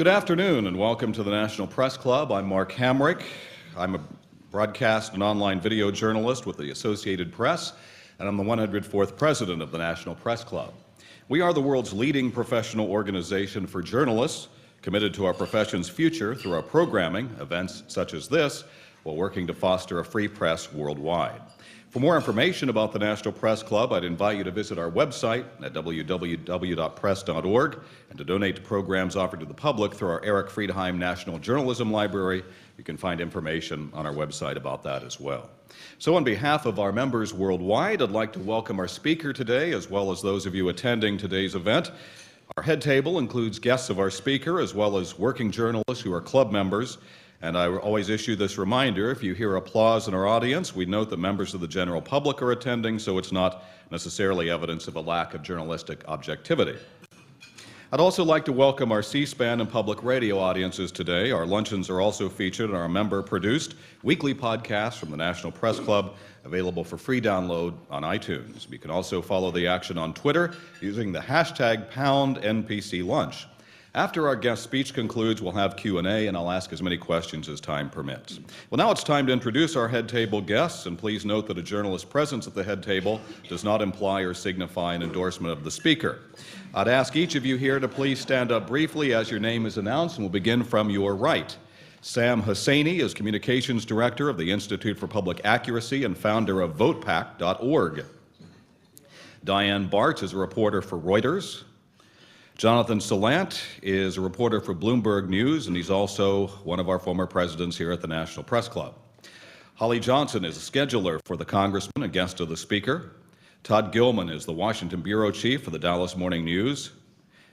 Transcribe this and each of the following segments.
Good afternoon and welcome to the National Press Club. I'm Mark Hamrick. I'm a broadcast and online video journalist with the Associated Press, and I'm the 104th president of the National Press Club. We are the world's leading professional organization for journalists, committed to our profession's future through our programming, events such as this, while working to foster a free press worldwide. For more information about the National Press Club, I'd invite you to visit our website at www.press.org and to donate to programs offered to the public through our Eric Friedheim National Journalism Library. You can find information on our website about that as well. So on behalf of our members worldwide, I'd like to welcome our speaker today, as well as those of you attending today's event. Our head table includes guests of our speaker, as well as working journalists who are club members. And I always issue this reminder, if you hear applause in our audience, we note that members of the general public are attending, so it's not necessarily evidence of a lack of journalistic objectivity. I'd also like to welcome our C-SPAN and public radio audiences today. Our luncheons are also featured in our member-produced weekly podcast from the National Press Club, available for free download on iTunes. You can also follow the action on Twitter using the hashtag #NPC Lunch. After our guest speech concludes, we'll have Q&A, and I'll ask as many questions as time permits. Well, now it's time to introduce our head table guests, and please note that a journalist's presence at the head table does not imply or signify an endorsement of the speaker. I'd ask each of you here to please stand up briefly as your name is announced, and we'll begin from your right. Sam Hosseini is Communications Director of the Institute for Public Accuracy and founder of VotePack.org. Diane Bart is a reporter for Reuters. Jonathan Salant is a reporter for Bloomberg News, and he's also one of our former presidents here at the National Press Club. Holly Johnson is a scheduler for the Congressman, a guest of the Speaker. Todd Gilman is the Washington Bureau Chief for the Dallas Morning News.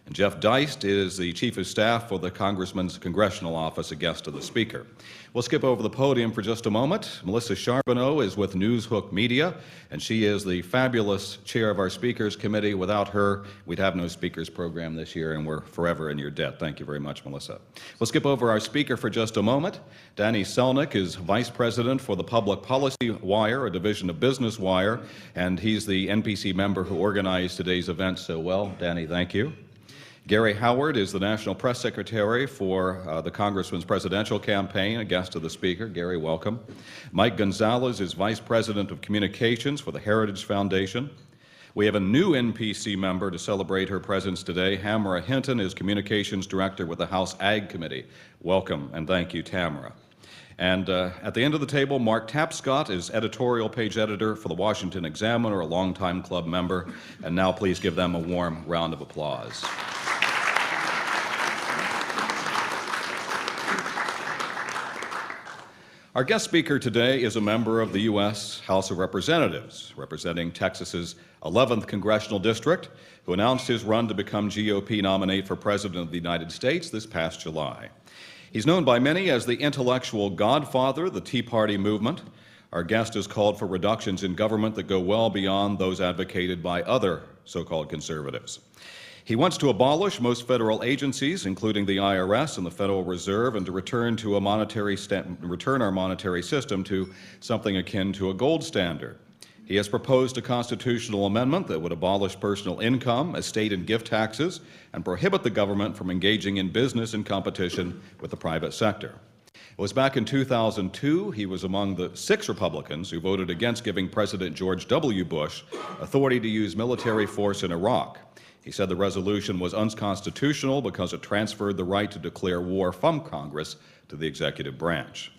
And Jeff Deist is the Chief of Staff for the Congressman's Congressional Office, a guest of the Speaker. We'll skip over the podium for just a moment. Melissa Charbonneau is with Newshook Media, and she is the fabulous chair of our Speakers Committee. Without her, we'd have no Speakers program this year, and we're forever in your debt. Thank you very much, Melissa. We'll skip over our speaker for just a moment. Danny Selnick is Vice President for the Public Policy Wire, a division of Business Wire, and he's the NPC member who organized today's event so well. Danny, thank you. Gary Howard is the National Press Secretary for the Congressman's presidential campaign, a guest of the Speaker. Gary, welcome. Mike Gonzalez is Vice President of Communications for the Heritage Foundation. We have a new NPC member to celebrate her presence today. Tamara Hinton is Communications Director with the House Ag Committee. Welcome, and thank you, Tamara. And at the end of the table, Mark Tapscott is editorial page editor for the Washington Examiner, a longtime club member. And now please give them a warm round of applause. Our guest speaker today is a member of the U.S. House of Representatives, representing Texas's 11th Congressional District, who announced his run to become GOP nominee for President of the United States this past July. He's known by many as the intellectual godfather of the Tea Party movement. Our guest has called for reductions in government that go well beyond those advocated by other so-called conservatives. He wants to abolish most federal agencies, including the IRS and the Federal Reserve, and to return our monetary system to something akin to a gold standard. He has proposed a constitutional amendment that would abolish personal income, estate and gift taxes, and prohibit the government from engaging in business in competition with the private sector. It was back in 2002, he was among the 6 Republicans who voted against giving President George W. Bush authority to use military force in Iraq. He said the resolution was unconstitutional because it transferred the right to declare war from Congress to the executive branch.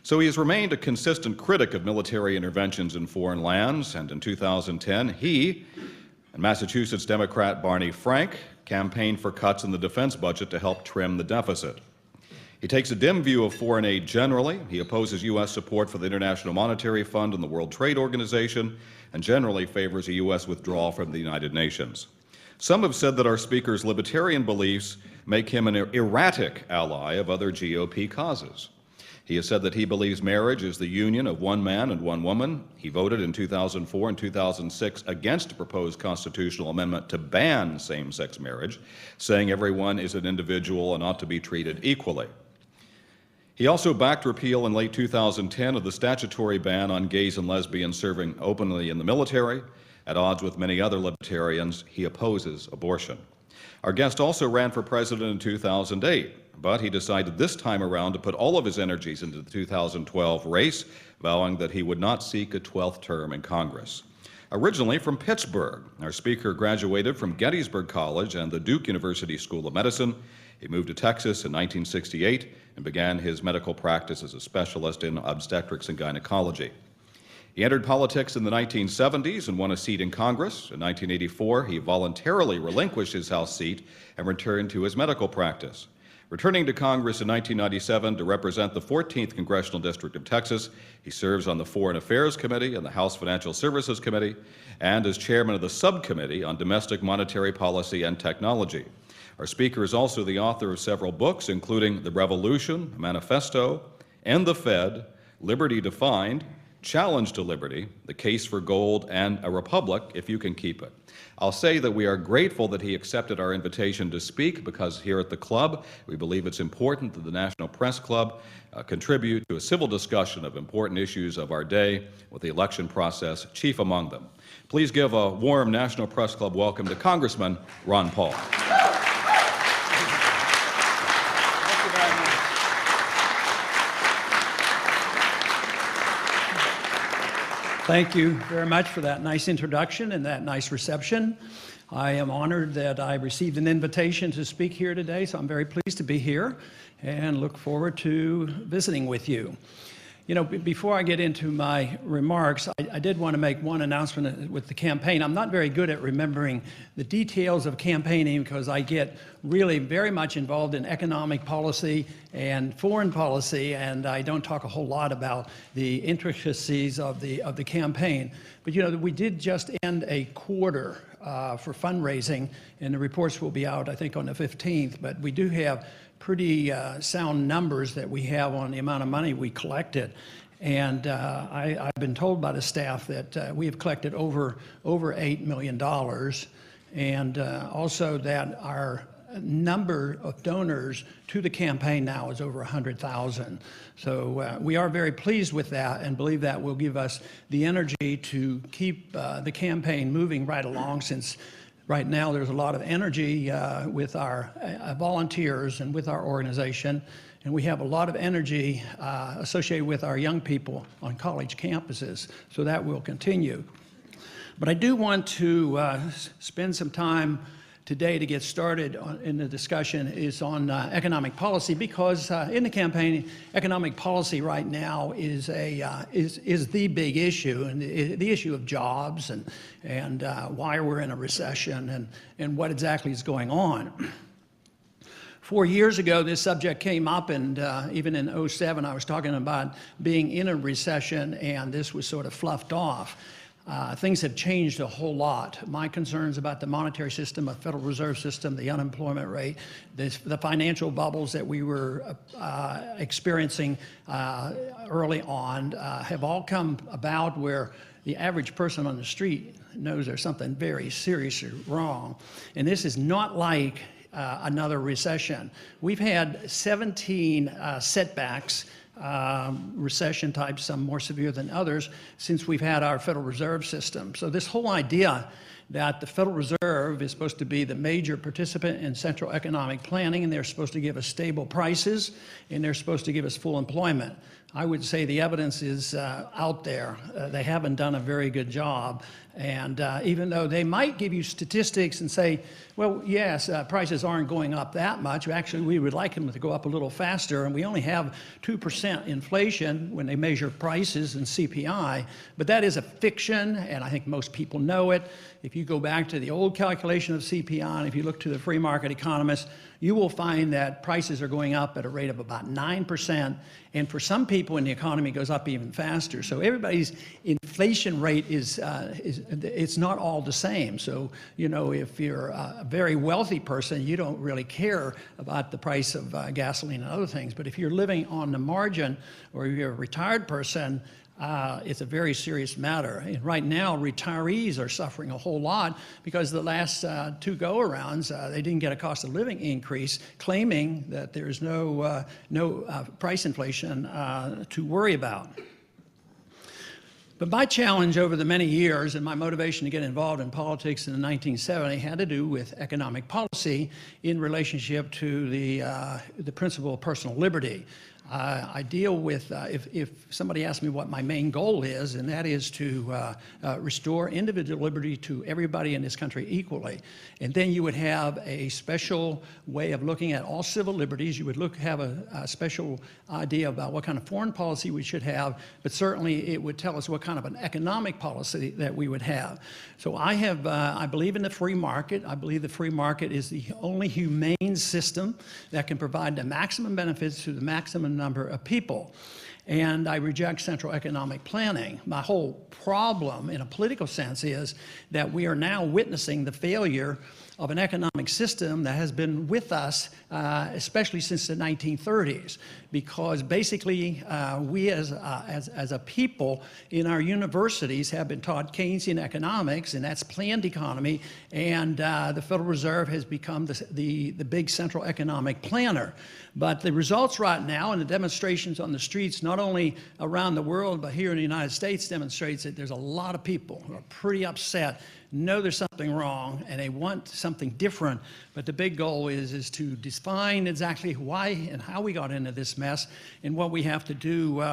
So he has remained a consistent critic of military interventions in foreign lands, and in 2010, he and Massachusetts Democrat Barney Frank campaigned for cuts in the defense budget to help trim the deficit. He takes a dim view of foreign aid generally. He opposes U.S. support for the International Monetary Fund and the World Trade Organization, and generally favors a U.S. withdrawal from the United Nations. Some have said that our speaker's libertarian beliefs make him an erratic ally of other GOP causes. He has said that he believes marriage is the union of one man and one woman. He voted in 2004 and 2006 against a proposed constitutional amendment to ban same-sex marriage, saying everyone is an individual and ought to be treated equally. He also backed repeal in late 2010 of the statutory ban on gays and lesbians serving openly in the military. At odds with many other libertarians, he opposes abortion. Our guest also ran for president in 2008. but he decided this time around to put all of his energies into the 2012 race, vowing that he would not seek a 12th term in Congress. Originally from Pittsburgh, our speaker graduated from Gettysburg College and the Duke University School of Medicine. He moved to Texas in 1968 and began his medical practice as a specialist in obstetrics and gynecology. He entered politics in the 1970s and won a seat in Congress. In 1984, he voluntarily relinquished his House seat and returned to his medical practice. Returning to Congress in 1997 to represent the 14th Congressional District of Texas, he serves on the Foreign Affairs Committee and the House Financial Services Committee, and as chairman of the Subcommittee on Domestic Monetary Policy and Technology. Our speaker is also the author of several books, including The Revolution, Manifesto, End the Fed, Liberty Defined, Challenge to Liberty, The Case for Gold, and A Republic, If You Can Keep It. I'll say that we are grateful that he accepted our invitation to speak, because here at the club, we believe it's important that the National Press Club contribute to a civil discussion of important issues of our day, with the election process chief among them. Please give a warm National Press Club welcome to Congressman Ron Paul. Thank you very much for that nice introduction and that nice reception. I am honored that I received an invitation to speak here today, so I'm very pleased to be here and look forward to visiting with you. You know, before I get into my remarks, I did want to make one announcement with the campaign. I'm not very good at remembering the details of campaigning because I get really very much involved in economic policy and foreign policy, and I don't talk a whole lot about the intricacies of the campaign. But you know, we did just end a quarter for fundraising, and the reports will be out, I think, on the 15th. But we do have pretty sound numbers that we have on the amount of money we collected. And I've been told by the staff that we have collected over $8 million, and also that our number of donors to the campaign now is over 100,000. So we are very pleased with that and believe that will give us the energy to keep the campaign moving right along, since right now there's a lot of energy with our volunteers and with our organization, and we have a lot of energy associated with our young people on college campuses, so that will continue. But I do want to spend some time today to get started in the discussion is on economic policy, because in the campaign, economic policy right now is the big issue, and the issue of jobs and why we're in a recession and what exactly is going on. 4 years ago, this subject came up, and even in 2007, I was talking about being in a recession, and this was sort of fluffed off. Things have changed a whole lot. My concerns about the monetary system, the Federal Reserve System, the unemployment rate, the financial bubbles that we were experiencing early on have all come about where the average person on the street knows there's something very seriously wrong. And this is not like another recession. We've had 17 setbacks, recession types, some more severe than others, since we've had our Federal Reserve System. So this whole idea that the Federal Reserve is supposed to be the major participant in central economic planning, and they're supposed to give us stable prices, and they're supposed to give us full employment. I would say the evidence is out there. They haven't done a very good job. And even though they might give you statistics and say, well, yes, prices aren't going up that much. Actually, we would like them to go up a little faster. And we only have 2% inflation when they measure prices and CPI. But that is a fiction, and I think most people know it. If you go back to the old calculation of CPI, and if you look to the free market economists, you will find that prices are going up at a rate of about 9%. And for some people in the economy, it goes up even faster. So everybody's inflation rate it's not all the same. So, you know, if you're a very wealthy person, you don't really care about the price of gasoline and other things. But if you're living on the margin, or you're a retired person, it's a very serious matter. And right now, retirees are suffering a whole lot because the last two go-arounds, they didn't get a cost of living increase, claiming that there's no price inflation to worry about. But my challenge over the many years and my motivation to get involved in politics in the 1970s had to do with economic policy in relationship to the principle of personal liberty. I deal with, if somebody asks me what my main goal is, and that is to restore individual liberty to everybody in this country equally. And then you would have a special way of looking at all civil liberties. You would have a special idea about what kind of foreign policy we should have, but certainly it would tell us what kind of an economic policy that we would have. So I believe in the free market. I believe the free market is the only humane system that can provide the maximum benefits to the maximum number of people. And I reject central economic planning. My whole problem in a political sense is that we are now witnessing the failure of an economic system that has been with us, especially since the 1930s, because basically we as a people in our universities have been taught Keynesian economics, and that's planned economy, and the Federal Reserve has become the big central economic planner. But the results right now and the demonstrations on the streets, not only around the world, but here in the United States, demonstrates that there's a lot of people who are pretty upset, know there's something wrong, and they want something different. But the big goal is to define exactly why and how we got into this mess and what we have to do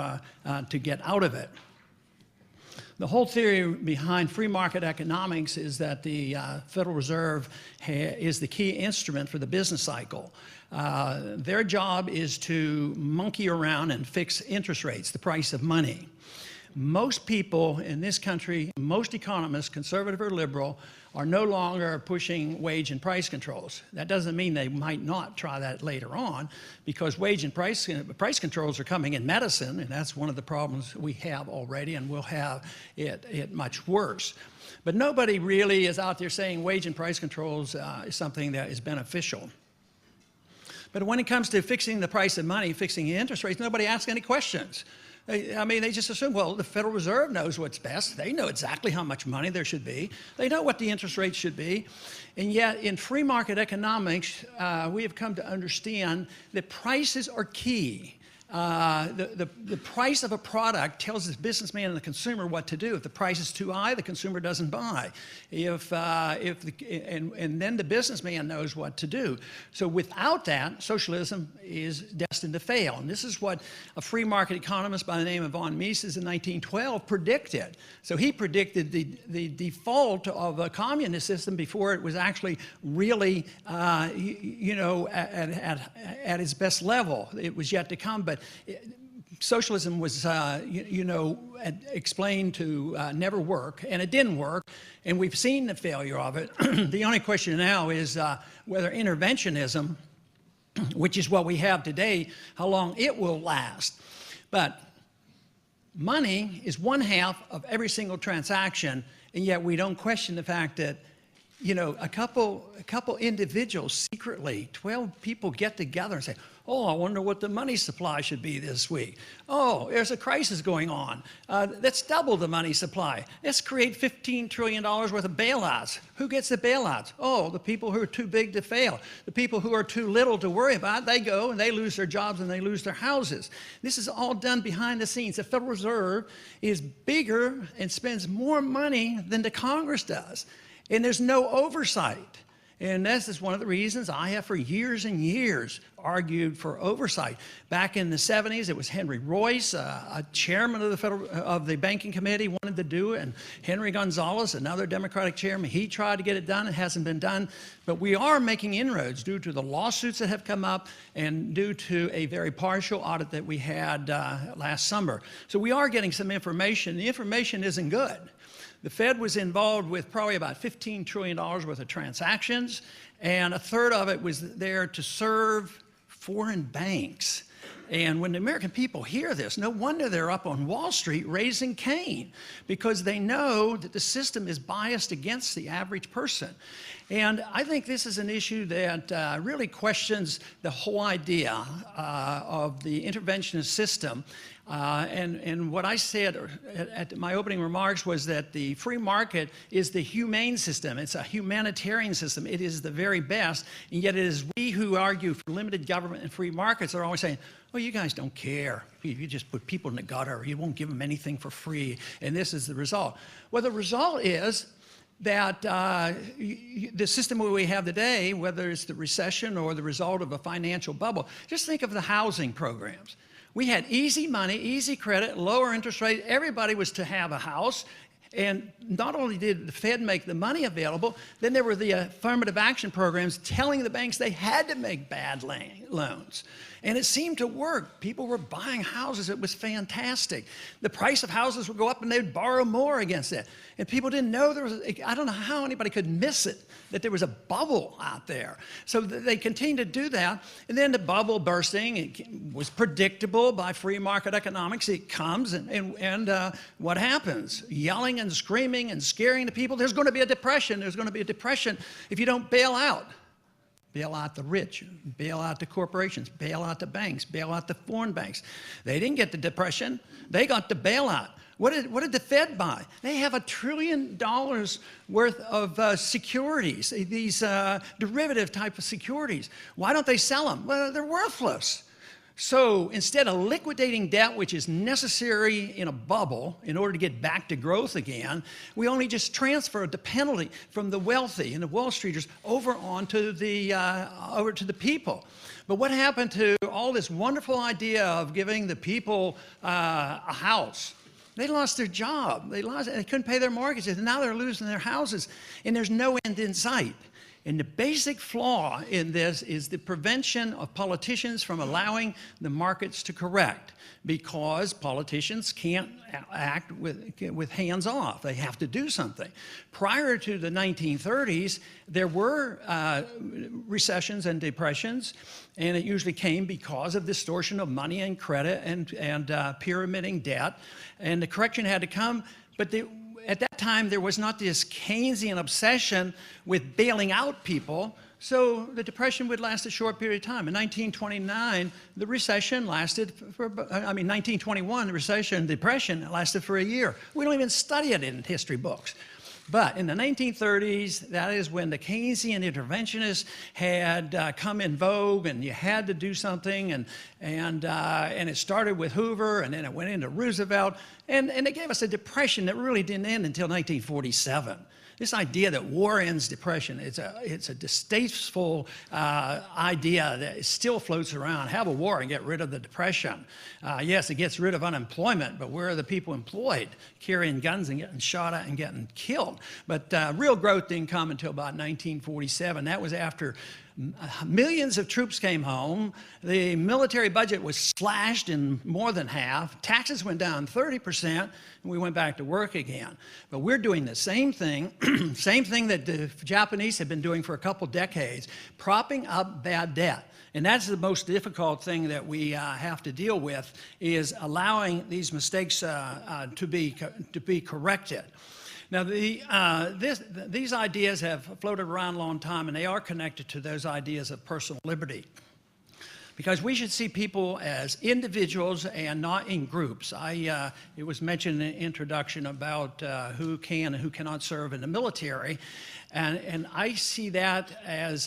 to get out of it. The whole theory behind free market economics is that the Federal Reserve is the key instrument for the business cycle. Their job is to monkey around and fix interest rates, the price of money. Most people in this country, most economists, conservative or liberal, are no longer pushing wage and price controls. That doesn't mean they might not try that later on, because wage and price controls are coming in medicine, and that's one of the problems we have already, and we'll have it much worse. But nobody really is out there saying wage and price controls is something that is beneficial. But when it comes to fixing the price of money, fixing the interest rates, nobody asks any questions. I mean, they just assume, well, the Federal Reserve knows what's best. They know exactly how much money there should be. They know what the interest rate should be. And yet, in free market economics, we have come to understand that prices are key. The price of a product tells the businessman and the consumer what to do. If the price is too high, the consumer doesn't buy. And then the businessman knows what to do. So without that, socialism is destined to fail. And this is what a free market economist by the name of von Mises in 1912 predicted. So he predicted the default of a communist system before it was actually really, at its best level. It was yet to come, but socialism was, explained to never work, and it didn't work, and we've seen the failure of it. The only question now is whether interventionism, which is what we have today, how long it will last. But money is 1/2 of every single transaction, and yet we don't question the fact that a couple individuals secretly, 12 people get together and say, oh, I wonder what the money supply should be this week. Oh, there's a crisis going on. Let's double the money supply. Let's create $15 trillion worth of bailouts. Who gets the bailouts? Oh, the people who are too big to fail. The people who are too little to worry about, they go and they lose their jobs and they lose their houses. This is all done behind the scenes. The Federal Reserve is bigger and spends more money than the Congress does. And there's no oversight. And this is one of the reasons I have for years and years argued for oversight. Back in the 70s, it was Henry Royce, a chairman of the Banking Committee, wanted to do it, and Henry Gonzalez, another Democratic chairman, he tried to get it done. It hasn't been done. But we are making inroads due to the lawsuits that have come up and due to a very partial audit that we had last summer. So we are getting some information. The information isn't good. The Fed was involved with probably about $15 trillion worth of transactions, and 1/3 of it was there to serve foreign banks. And when the American people hear this, no wonder they're up on Wall Street raising Cain, because they know that the system is biased against the average person. And I think this is an issue that really questions the whole idea of the interventionist system. And what I said at my opening remarks was that the free market is the humane system. It's a humanitarian system. It is the very best, and yet it is we who argue for limited government and free markets are always saying, well, you guys don't care. You just put people in the gutter. You won't give them anything for free. And this is the result. Well, the result is that the system we have today, whether it's the recession or the result of a financial bubble, just think of the housing programs. We had easy money, easy credit, lower interest rate. Everybody was to have a house. And not only did the Fed make the money available, then there were the affirmative action programs telling the banks they had to make bad loans. And it seemed to work. People were buying houses. It was fantastic. The price of houses would go up and they'd borrow more against it. And people didn't know there was, I don't know how anybody could miss it, that there was a bubble out there. So they continued to do that. And then the bubble bursting, it was predictable by free market economics. It comes and what happens? Yelling and screaming and scaring the people. There's going to be a depression. There's going to be a depression if you don't bail out. Bail out the rich, bail out the corporations, bail out the banks, bail out the foreign banks. They didn't get the depression. They got the bailout. What did the Fed buy? They have $1 trillion worth of securities, these derivative type of securities. Why don't they sell them? Well, they're worthless. So instead of liquidating debt, which is necessary in a bubble in order to get back to growth again, we only just transferred the penalty from the wealthy and the Wall Streeters over onto over to the people. But what happened to all this wonderful idea of giving the people a house? They lost their job. They couldn't pay their mortgages, and now they're losing their houses, and there's no end in sight. And the basic flaw in this is the prevention of politicians from allowing the markets to correct, because politicians can't act with hands off. They have to do something. Prior to the 1930s, there were recessions and depressions, and it usually came because of distortion of money and credit and pyramiding debt, and the correction had to come. But at that time, there was not this Keynesian obsession with bailing out people, so the depression would last a short period of time. In 1929, the recession lasted 1921, the recession, depression lasted for a year. We don't even study it in history books. But in the 1930s, that is when the Keynesian interventionists had come in vogue, and you had to do something, and it started with Hoover, and then it went into Roosevelt, and it gave us a depression that really didn't end until 1947. This idea that war ends depression, it's a distasteful idea that still floats around. Have a war and get rid of the depression. Yes, it gets rid of unemployment, but where are the people employed? Carrying guns and getting shot at and getting killed. But real growth didn't come until about 1947. That was after millions of troops came home. The military budget was slashed in more than half. Taxes went down 30%, and we went back to work again. But we're doing the same thing, same thing that the Japanese have been doing for a couple decades, propping up bad debt. And that's the most difficult thing that we have to deal with, is allowing these mistakes to be corrected. Now, these ideas have floated around a long time, and they are connected to those ideas of personal liberty, because we should see people as individuals and not in groups. It was mentioned in the introduction about who can and who cannot serve in the military, and I see that as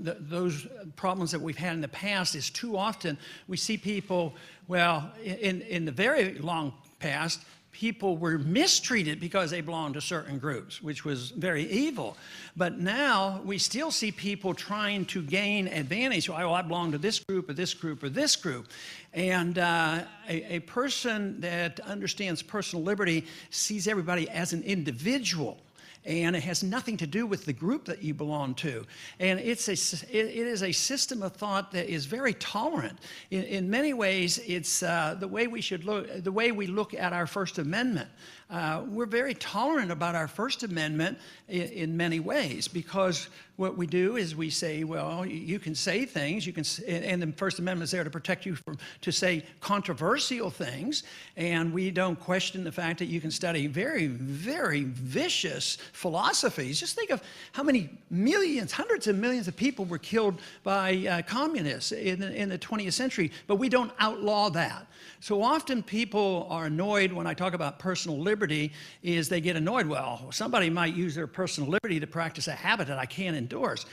those problems that we've had in the past is too often we see people, well, in the very long past, people were mistreated because they belonged to certain groups, which was very evil. But now we still see people trying to gain advantage. Well, I belong to this group or this group or this group. And a person that understands personal liberty sees everybody as an individual. And it has nothing to do with the group that you belong to. And it is a system of thought that is very tolerant. In many ways, it's the way we look at our First Amendment. We're very tolerant about our First Amendment in many ways, because what we do is we say, well, you can say things, and the First Amendment is there to protect you to say controversial things, and we don't question the fact that you can study very, very vicious philosophies. Just think of how many millions, hundreds of millions of people were killed by communists in the 20th century, but we don't outlaw that. So often people are annoyed when I talk about personal liberty, is they get annoyed. Well, somebody might use their personal liberty to practice a habit that I can't endorse.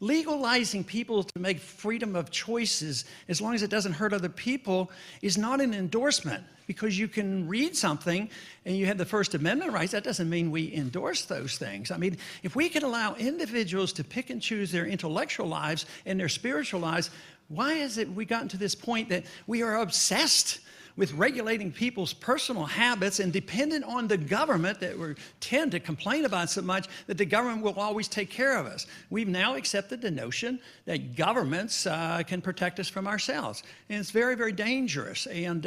Legalizing people to make freedom of choices, as long as it doesn't hurt other people, is not an endorsement. Because you can read something and you have the First Amendment rights, that doesn't mean we endorse those things. I mean, if we can allow individuals to pick and choose their intellectual lives and their spiritual lives, why is it we gotten to this point that we are obsessed with regulating people's personal habits and dependent on the government that we tend to complain about so much, that the government will always take care of us? We've now accepted the notion that governments can protect us from ourselves. And it's very, very dangerous. And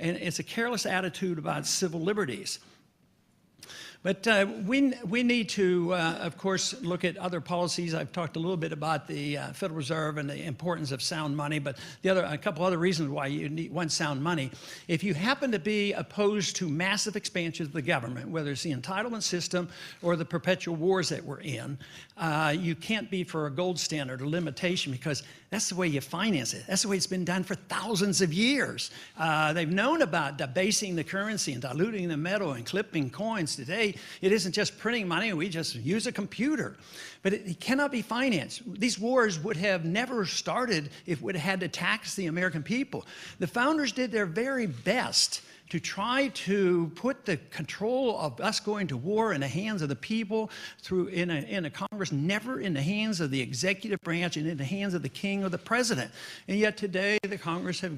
it's a careless attitude about civil liberties. But we need to, of course, look at other policies. I've talked a little bit about the Federal Reserve and the importance of sound money, but a couple other reasons why you want sound money. If you happen to be opposed to massive expansion of the government, whether it's the entitlement system or the perpetual wars that we're in, you can't be for a gold standard or limitation, because that's the way you finance it. That's the way it's been done for thousands of years. They've known about debasing the currency and diluting the metal and clipping coins. Today, it isn't just printing money. We just use a computer. But it cannot be financed. These wars would have never started if we had to tax the American people. The founders did their very best to try to put the control of us going to war in the hands of the people in a Congress, never in the hands of the executive branch and in the hands of the king or the president. And yet today the Congress have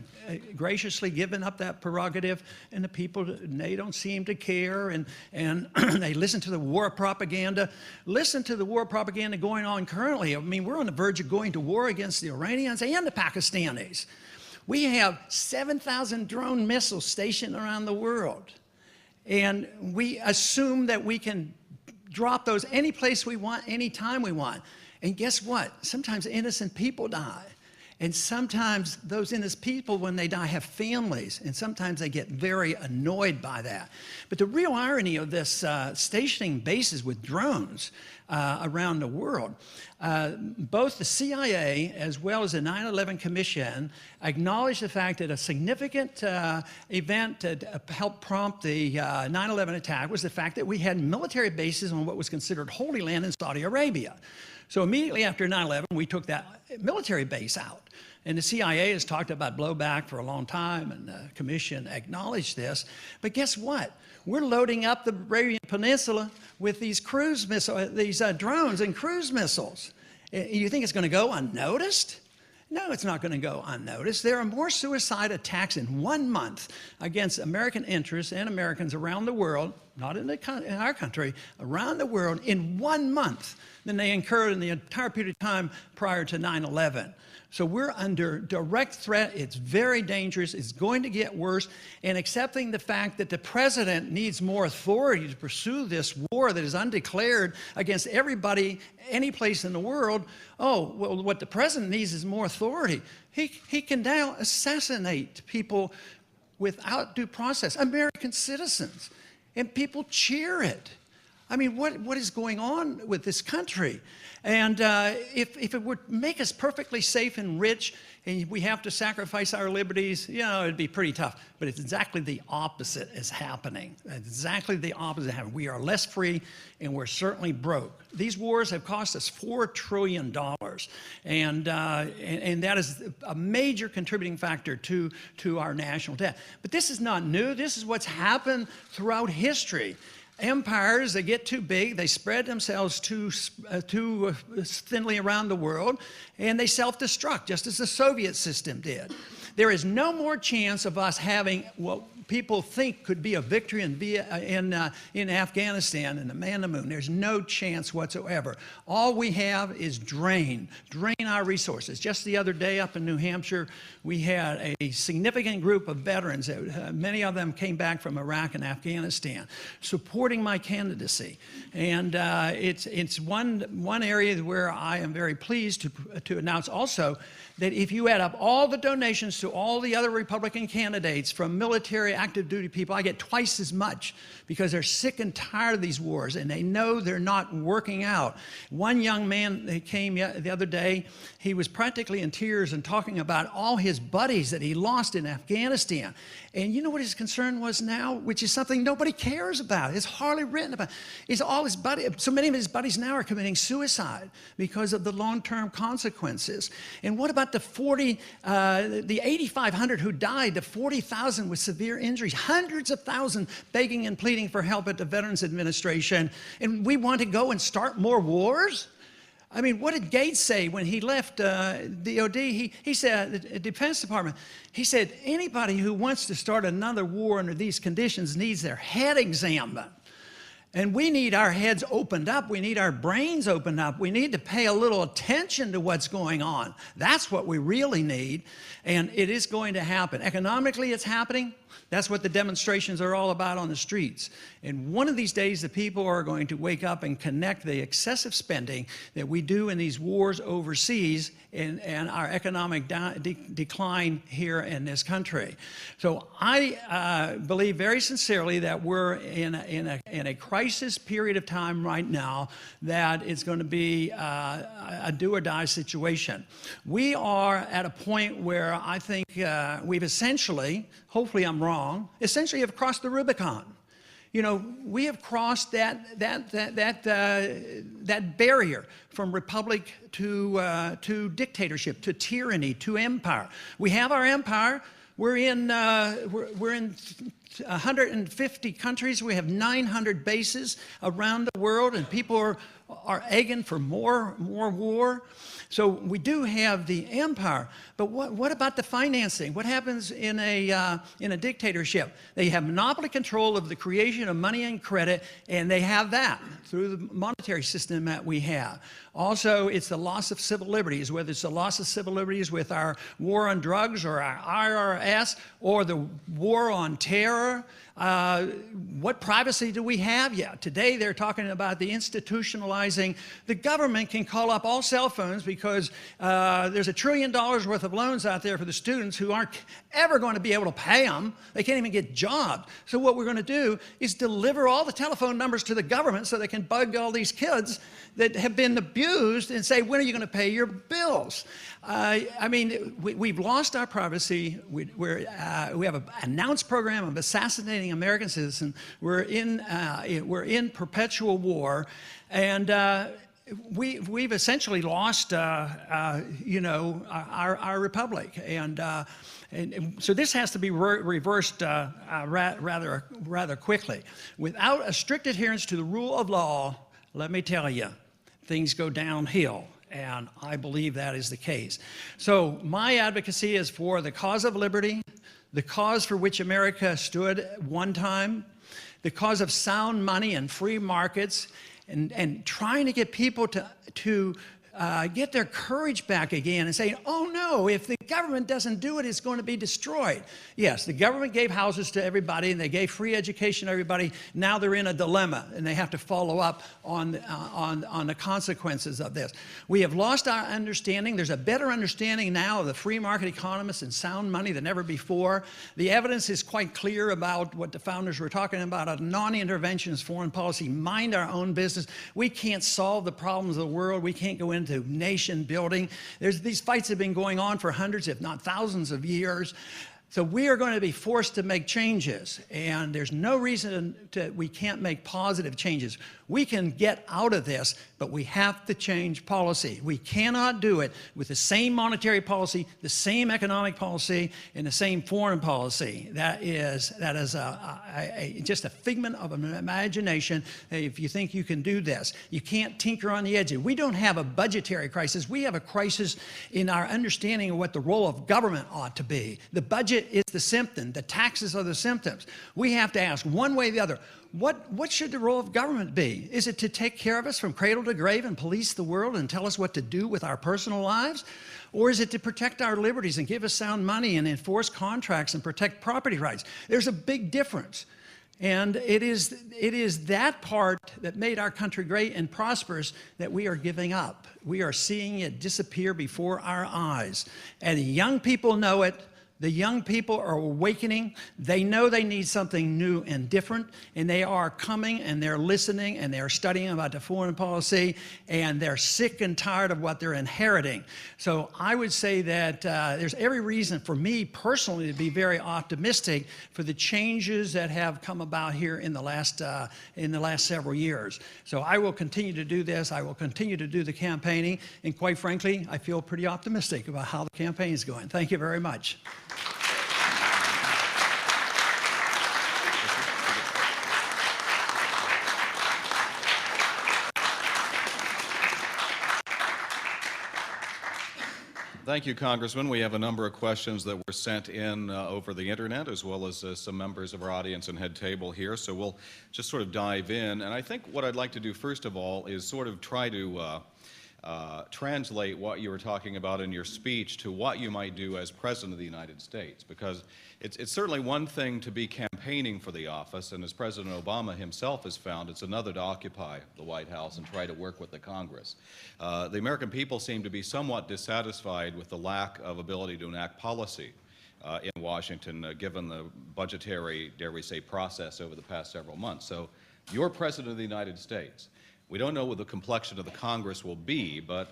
graciously given up that prerogative, and the people, they don't seem to care, and they listen to the war propaganda. Listen to the war propaganda going on currently. I mean, we're on the verge of going to war against the Iranians and the Pakistanis. We have 7,000 drone missiles stationed around the world. And we assume that we can drop those any place we want, anytime we want. And guess what? Sometimes innocent people die. And sometimes those innocent people, when they die, have families. And sometimes they get very annoyed by that. But the real irony of this stationing bases with drones around the world, both the CIA as well as the 9/11 Commission acknowledged the fact that a significant event that helped prompt the 9/11 attack was the fact that we had military bases on what was considered Holy Land in Saudi Arabia. So immediately after 9/11, we took that military base out. And the CIA has talked about blowback for a long time, and the Commission acknowledged this. But guess what? We're loading up the Arabian Peninsula with these cruise missiles, these drones and cruise missiles. You think it's going to go unnoticed? No, it's not going to go unnoticed. There are more suicide attacks in 1 month against American interests and Americans around the world, not in our country, around the world, in 1 month than they incurred in the entire period of time prior to 9/11. So we're under direct threat. It's very dangerous. It's going to get worse. And accepting the fact that the president needs more authority to pursue this war that is undeclared against everybody, any place in the world. Oh, well, what the president needs is more authority. He can now assassinate people without due process, American citizens, and people cheer it. I mean, what is going on with this country? And if it would make us perfectly safe and rich, and we have to sacrifice our liberties, you know, it'd be pretty tough. But it's exactly the opposite is happening. Exactly the opposite happening. We are less free, and we're certainly broke. These wars have cost us $4 trillion, and that is a major contributing factor to our national debt. But this is not new. This is what's happened throughout history. Empires, they get too big, they spread themselves too thinly around the world, and they self-destruct, just as the Soviet system did. There is no more chance of us having what people think could be a victory in Afghanistan and the man on the moon. There's no chance whatsoever. All we have is drain our resources. Just the other day up in New Hampshire, we had a significant group of veterans, many of them came back from Iraq and Afghanistan, supporting my candidacy. And it's one area where I am very pleased to announce also that if you add up all the donations to all the other Republican candidates, from military active duty people, I get twice as much because they're sick and tired of these wars and they know they're not working out. One young man that came the other day, he was practically in tears and talking about all his buddies that he lost in Afghanistan. And you know what his concern was now, which is something nobody cares about. It's hardly written about. Is all his buddies, so many of his buddies now are committing suicide because of the long-term consequences. And what about the 8,500 who died, the 40,000 with severe injuries, hundreds of thousands begging and pleading for help at the Veterans Administration, and we want to go and start more wars? I mean, what did Gates say when he left DOD? He said, the Defense Department, he said, anybody who wants to start another war under these conditions needs their head examined. And we need our heads opened up. We need our brains opened up. We need to pay a little attention to what's going on. That's what we really need. And it is going to happen. Economically, it's happening. That's what the demonstrations are all about on the streets. And one of these days, the people are going to wake up and connect the excessive spending that we do in these wars overseas and our economic decline here in this country. So I believe very sincerely that we're in a crisis period of time right now that it's going to be a do-or-die situation. We are at a point where I think we've essentially, hopefully I'm wrong, essentially have crossed the Rubicon. You know, we have crossed that barrier from republic to dictatorship, to tyranny, to empire. We have our empire. We're in 150 countries. We have 900 bases around the world, and people are egging for more war. So we do have the empire, but what about the financing? What happens in a dictatorship? They have monopoly control of the creation of money and credit, and they have that through the monetary system that we have. Also, it's the loss of civil liberties, whether it's the loss of civil liberties with our war on drugs or our IRS or the war on terror. What privacy do we have? Yeah, today they're talking about the institutionalizing. The government can call up all cell phones because there's $1 trillion worth of loans out there for the students who aren't ever going to be able to pay them. They can't even get jobs. So what we're going to do is deliver all the telephone numbers to the government so they can bug all these kids that have been abused and say, when are you going to pay your bills? I mean, we've lost our privacy. We have an announced program of assassinating American citizens. We're in perpetual war, and we've essentially lost, you know, our republic. And so this has to be reversed rather quickly. Without a strict adherence to the rule of law, let me tell you, things go downhill. And I believe that is the case. So my advocacy is for the cause of liberty, the cause for which America stood at one time, the cause of sound money and free markets, and trying to get people to get their courage back again and say, oh no, if the government doesn't do it, it's going to be destroyed. Yes, the government gave houses to everybody and they gave free education to everybody. Now they're in a dilemma and they have to follow up on the consequences of this. We have lost our understanding. There's a better understanding now of the free market economists and sound money than ever before. The evidence is quite clear about what the founders were talking about, a non-interventionist foreign policy, mind our own business. We can't solve the problems of the world. We can't go into nation building. These fights have been going on for hundreds, if not thousands of years. So we are going to be forced to make changes, and there's no reason we can't make positive changes. We can get out of this, but we have to change policy. We cannot do it with the same monetary policy, the same economic policy, and the same foreign policy. That is just a figment of an imagination if you think you can do this. You can't tinker on the edges. We don't have a budgetary crisis. We have a crisis in our understanding of what the role of government ought to be. The budget is the symptom. The taxes are the symptoms. We have to ask one way or the other, what should the role of government be? Is it to take care of us from cradle to grave and police the world and tell us what to do with our personal lives? Or is it to protect our liberties and give us sound money and enforce contracts and protect property rights? There's a big difference. And it is that part that made our country great and prosperous that we are giving up. We are seeing it disappear before our eyes. And the young people know it. The young people are awakening. They know they need something new and different, and they are coming and they're listening and they're studying about the foreign policy, and they're sick and tired of what they're inheriting. So I would say that there's every reason for me personally to be very optimistic for the changes that have come about here in the last several years. So I will continue to do this. I will continue to do the campaigning, and quite frankly, I feel pretty optimistic about how the campaign is going. Thank you very much. Thank you, Congressman. We have a number of questions that were sent in over the internet, as well as some members of our audience and head table here. So we'll just sort of dive in. And I think what I'd like to do first of all is sort of try to translate what you were talking about in your speech to what you might do as President of the United States, because it's certainly one thing to be campaigning for the office, and as President Obama himself has found, it's another to occupy the White House and try to work with the Congress. The American people seem to be somewhat dissatisfied with the lack of ability to enact policy in Washington, given the budgetary, dare we say, process over the past several months. So you're President of the United States. We don't know what the complexion of the Congress will be, but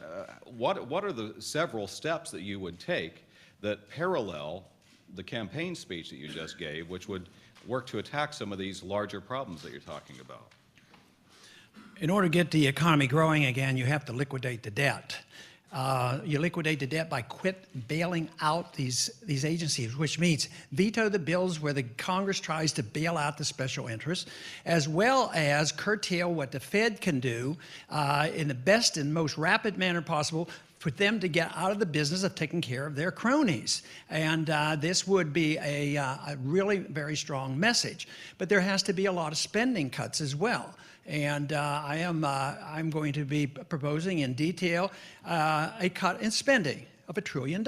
what are the several steps that you would take that parallel the campaign speech that you just gave, which would work to attack some of these larger problems that you're talking about? In order to get the economy growing again, you have to liquidate the debt. You liquidate the debt by quit bailing out these agencies, which means veto the bills where the Congress tries to bail out the special interests, as well as curtail what the Fed can do in the best and most rapid manner possible for them to get out of the business of taking care of their cronies. And this would be a really very strong message. But there has to be a lot of spending cuts as well. And I'm going to be proposing in detail a cut in spending of $1 trillion.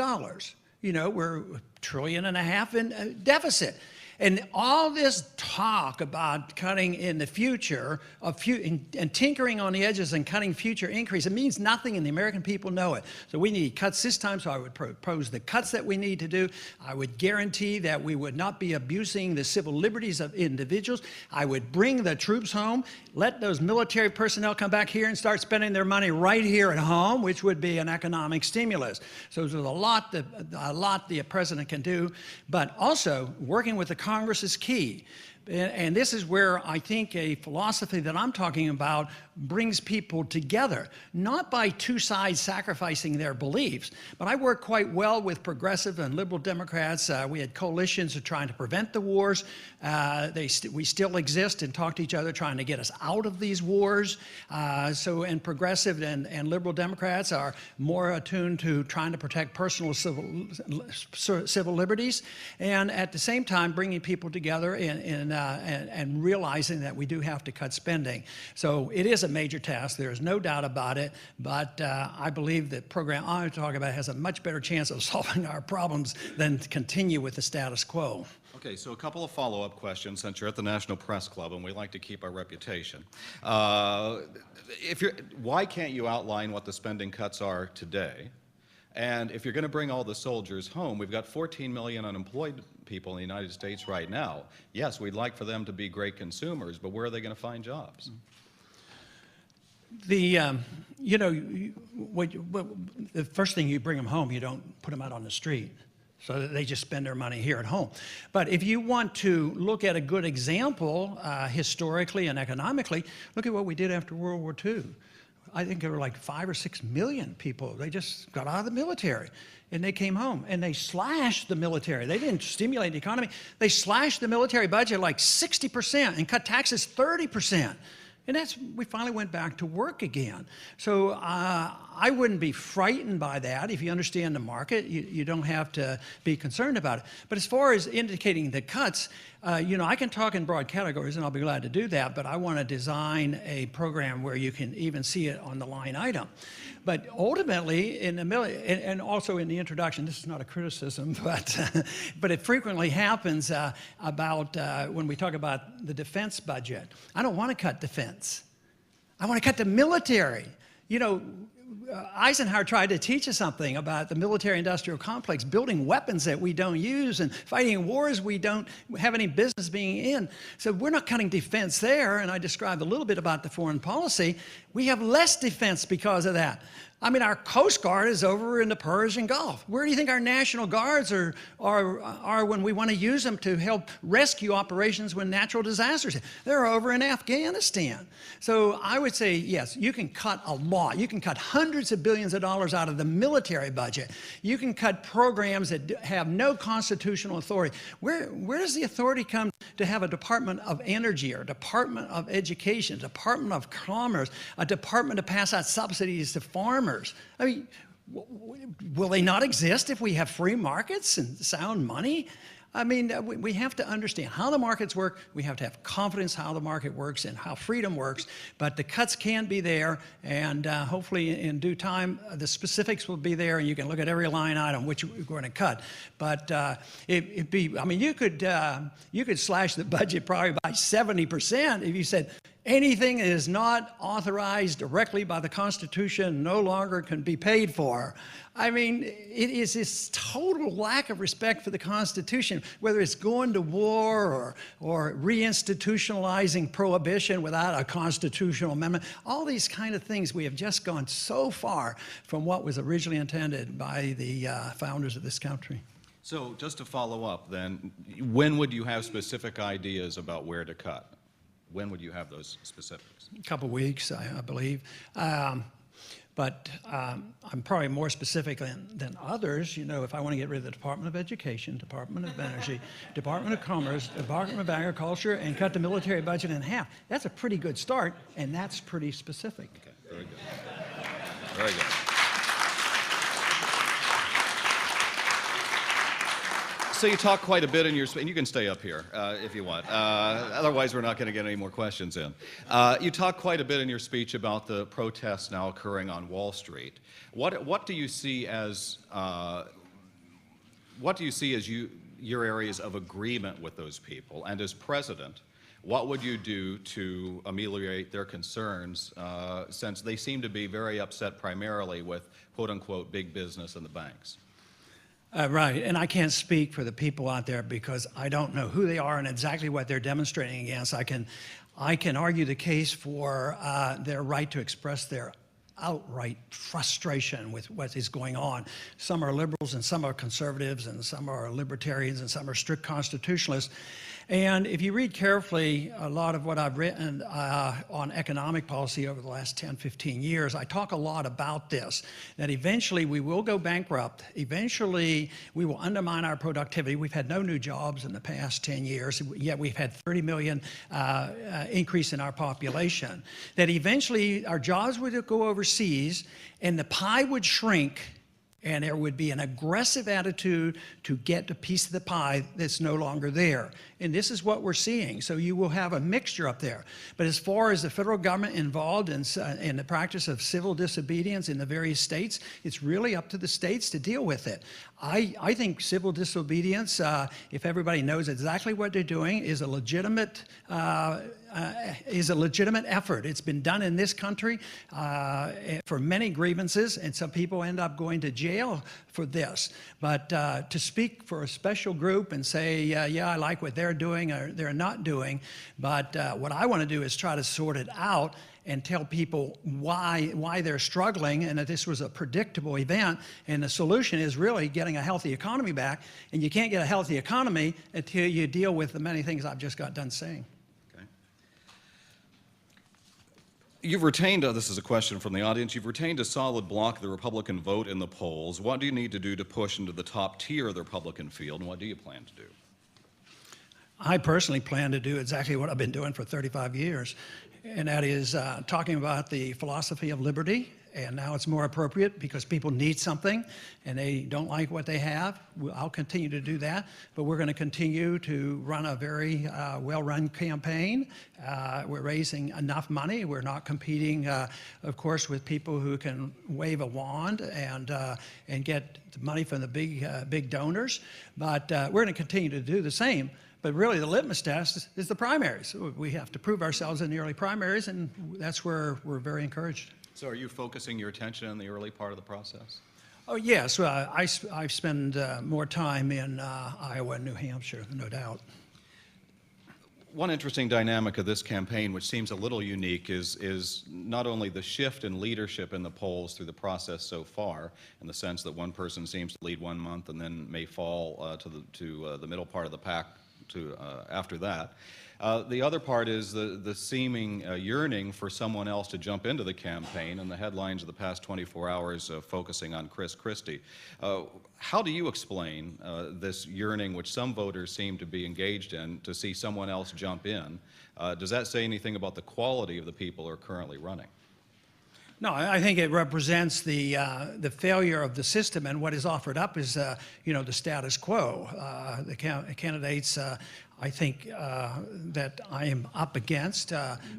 You know, we're $1.5 trillion in deficit. And all this talk about cutting in the future and tinkering on the edges and cutting future increase, it means nothing, and the American people know it. So we need cuts this time, so I would propose the cuts that we need to do. I would guarantee that we would not be abusing the civil liberties of individuals. I would bring the troops home, let those military personnel come back here and start spending their money right here at home, which would be an economic stimulus. So there's a lot the president can do, but also working with the Congress is key. And this is where I think a philosophy that I'm talking about brings people together, not by two sides sacrificing their beliefs, but I work quite well with progressive and liberal Democrats. We had coalitions of trying to prevent the wars. We still exist and talk to each other trying to get us out of these wars. And progressive and liberal Democrats are more attuned to trying to protect personal civil liberties, and at the same time bringing people together and realizing that we do have to cut spending. So it is a major task. There is no doubt about it. But I believe the program I'm talking about has a much better chance of solving our problems than to continue with the status quo. Okay, so a couple of follow-up questions, since you're at the National Press Club and we like to keep our reputation. Why can't you outline what the spending cuts are today? And if you're going to bring all the soldiers home, we've got 14 million unemployed people in the United States right now. Yes, we'd like for them to be great consumers, but where are they going to find jobs? The first thing you bring them home, you don't put them out on the street, so that they just spend their money here at home. But if you want to look at a good example historically and economically, look at what we did after World War II. I think there were like 5 or 6 million people. They just got out of the military and they came home and they slashed the military. They didn't stimulate the economy. They slashed the military budget like 60% and cut taxes 30%. And we finally went back to work again. So I wouldn't be frightened by that. If you understand the market, you don't have to be concerned about it. But as far as indicating the cuts, I can talk in broad categories, and I'll be glad to do that, but I want to design a program where you can even see it on the line item. But ultimately, and also in the introduction, this is not a criticism, but it frequently happens about when we talk about the defense budget. I don't want to cut defense. I want to cut the military. You know, Eisenhower tried to teach us something about the military-industrial complex, building weapons that we don't use and fighting wars we don't have any business being in. So we're not cutting defense there, and I described a little bit about the foreign policy. We have less defense because of that. I mean, our Coast Guard is over in the Persian Gulf. Where do you think our National Guards are when we want to use them to help rescue operations when natural disasters hit? They're over in Afghanistan. So I would say, yes, you can cut a lot. You can cut hundreds of billions of dollars out of the military budget. You can cut programs that have no constitutional authority. Where does the authority come to have a Department of Energy or a Department of Education, a Department of Commerce, a department to pass out subsidies to farmers? I mean, will they not exist if we have free markets and sound money? I mean, we have to understand how the markets work. We have to have confidence how the market works and how freedom works. But the cuts can be there, and hopefully in due time, the specifics will be there, and you can look at every line item which we're going to cut. But I mean, you could slash the budget probably by 70% if you said, anything that is not authorized directly by the Constitution no longer can be paid for. I mean, it is this total lack of respect for the Constitution, whether it's going to war or reinstitutionalizing prohibition without a constitutional amendment. All these kind of things, we have just gone so far from what was originally intended by the founders of this country. So just to follow up then, when would you have specific ideas about where to cut? When would you have those specifics? A couple weeks, I believe. But I'm probably more specific than others. You know, if I want to get rid of the Department of Education, Department of Energy, Department of Commerce, Department of Agriculture, and cut the military budget in half, that's a pretty good start, and that's pretty specific. Okay, very good. Very good. So you talk quite a bit in your speech, and you can stay up here if you want. Otherwise, we're not going to get any more questions in. You talk quite a bit in your speech about the protests now occurring on Wall Street. What do you see as your areas of agreement with those people? And as president, what would you do to ameliorate their concerns, since they seem to be very upset primarily with quote-unquote big business and the banks? Right, and I can't speak for the people out there because I don't know who they are and exactly what they're demonstrating against. I can argue the case for their right to express their outright frustration with what is going on. Some are liberals and some are conservatives and some are libertarians and some are strict constitutionalists. And if you read carefully a lot of what I've written on economic policy over the last 10, 15 years, I talk a lot about this, that eventually we will go bankrupt. Eventually we will undermine our productivity. We've had no new jobs in the past 10 years, yet we've had 30 million increase in our population. That eventually our jobs would go overseas and the pie would shrink, and there would be an aggressive attitude to get a piece of the pie that's no longer there. And this is what we're seeing. So you will have a mixture up there. But as far as the federal government involved in the practice of civil disobedience in the various states, it's really up to the states to deal with it. I think civil disobedience, if everybody knows exactly what they're doing, is a legitimate effort. It's been done in this country for many grievances, and some people end up going to jail for this. But to speak for a special group and say, yeah, I like what they're doing or they're not doing, but what I want to do is try to sort it out and tell people why they're struggling and that this was a predictable event, and the solution is really getting a healthy economy back, and you can't get a healthy economy until you deal with the many things I've just got done saying. You've retained, this is a question from the audience, you've retained a solid block of the Republican vote in the polls. What do you need to do to push into the top tier of the Republican field, and what do you plan to do? I personally plan to do exactly what I've been doing for 35 years, and that is talking about the philosophy of liberty. And now it's more appropriate because people need something and they don't like what they have. I'll continue to do that, but we're going to continue to run a very well-run campaign. We're raising enough money. We're not competing, of course, with people who can wave a wand and get money from the big donors. But we're going to continue to do the same. But really, the litmus test is the primaries. We have to prove ourselves in the early primaries, and that's where we're very encouraged. So are you focusing your attention on the early part of the process? Oh, yes. I spend more time in Iowa and New Hampshire, no doubt. One interesting dynamic of this campaign, which seems a little unique, is not only the shift in leadership in the polls through the process so far, in the sense that one person seems to lead one month and then may fall to the middle part of the pack after that. The other part is the seeming yearning for someone else to jump into the campaign, and the headlines of the past 24 hours focusing on Chris Christie. How do you explain this yearning, which some voters seem to be engaged in, to see someone else jump in? Does that say anything about the quality of the people who are currently running? No, I think it represents the failure of the system, and what is offered up is, the status quo. The candidates, I think, that I am up against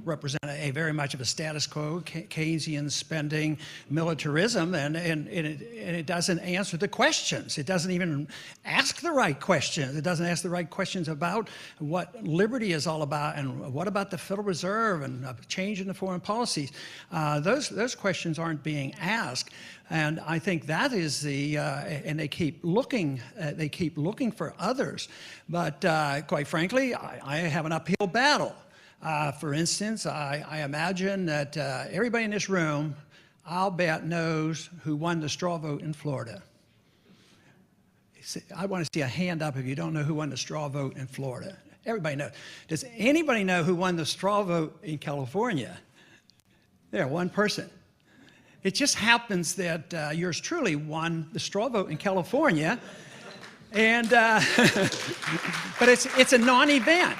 represent a very much of a status quo, Keynesian spending, militarism, and it doesn't answer the questions. It doesn't even ask the right questions. It doesn't ask the right questions about what liberty is all about, and what about the Federal Reserve and a change in the foreign policies. Those questions aren't being asked. And I think that is and they keep looking for others. But quite frankly, I have an uphill battle. For instance, I imagine that everybody in this room, I'll bet, knows who won the straw vote in Florida. I want to see a hand up if you don't know who won the straw vote in Florida. Everybody knows. Does anybody know who won the straw vote in California? There, one person. It just happens that yours truly won the straw vote in California, and but it's a non-event.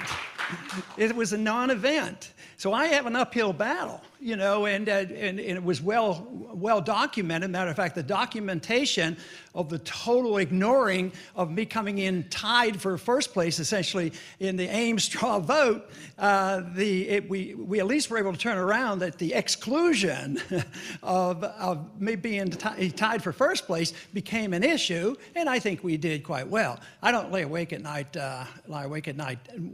It was a non-event. So I have an uphill battle, and it was well documented. Matter of fact, the documentation of the total ignoring of me coming in tied for first place, essentially, in the Ames straw vote, we at least were able to turn around that the exclusion of me being tied for first place became an issue, and I think we did quite well. I don't lay awake at night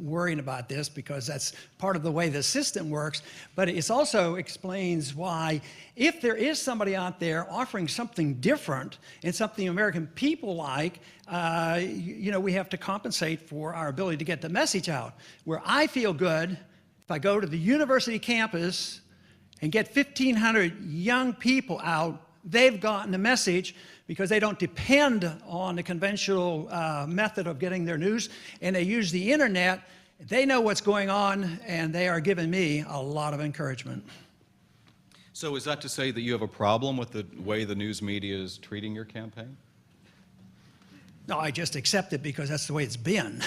worrying about this, because that's part of the way the system works, but it also explains why, if there is somebody out there offering something different and something American people like, we have to compensate for our ability to get the message out. Where I feel good, if I go to the university campus and get 1,500 young people out, they've gotten the message, because they don't depend on the conventional method of getting their news, and they use the internet. They know what's going on, and they are giving me a lot of encouragement. So is that to say that you have a problem with the way the news media is treating your campaign? No, I just accept it because that's the way it's been.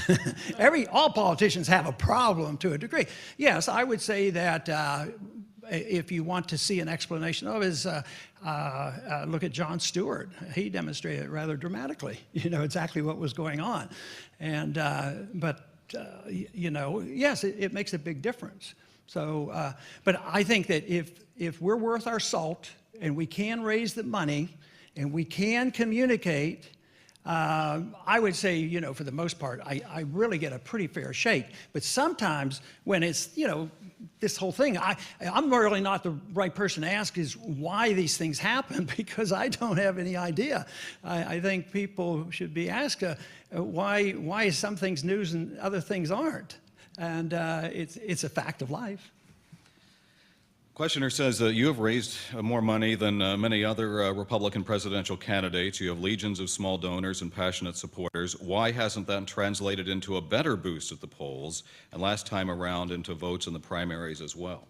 All politicians have a problem to a degree. Yes, I would say that if you want to see an explanation of it, is look at Jon Stewart. He demonstrated it rather dramatically, exactly what was going on. And yes, it makes a big difference. So, but I think that if we're worth our salt, and we can raise the money, and we can communicate, I would say, for the most part, I really get a pretty fair shake. But sometimes when it's, this whole thing, I'm really not the right person to ask is why these things happen, because I don't have any idea. I think people should be asked why some things news and other things aren't. And it's a fact of life. Questioner says you have raised more money than many other Republican presidential candidates. You have legions of small donors and passionate supporters. Why hasn't that translated into a better boost at the polls, and last time around into votes in the primaries as well?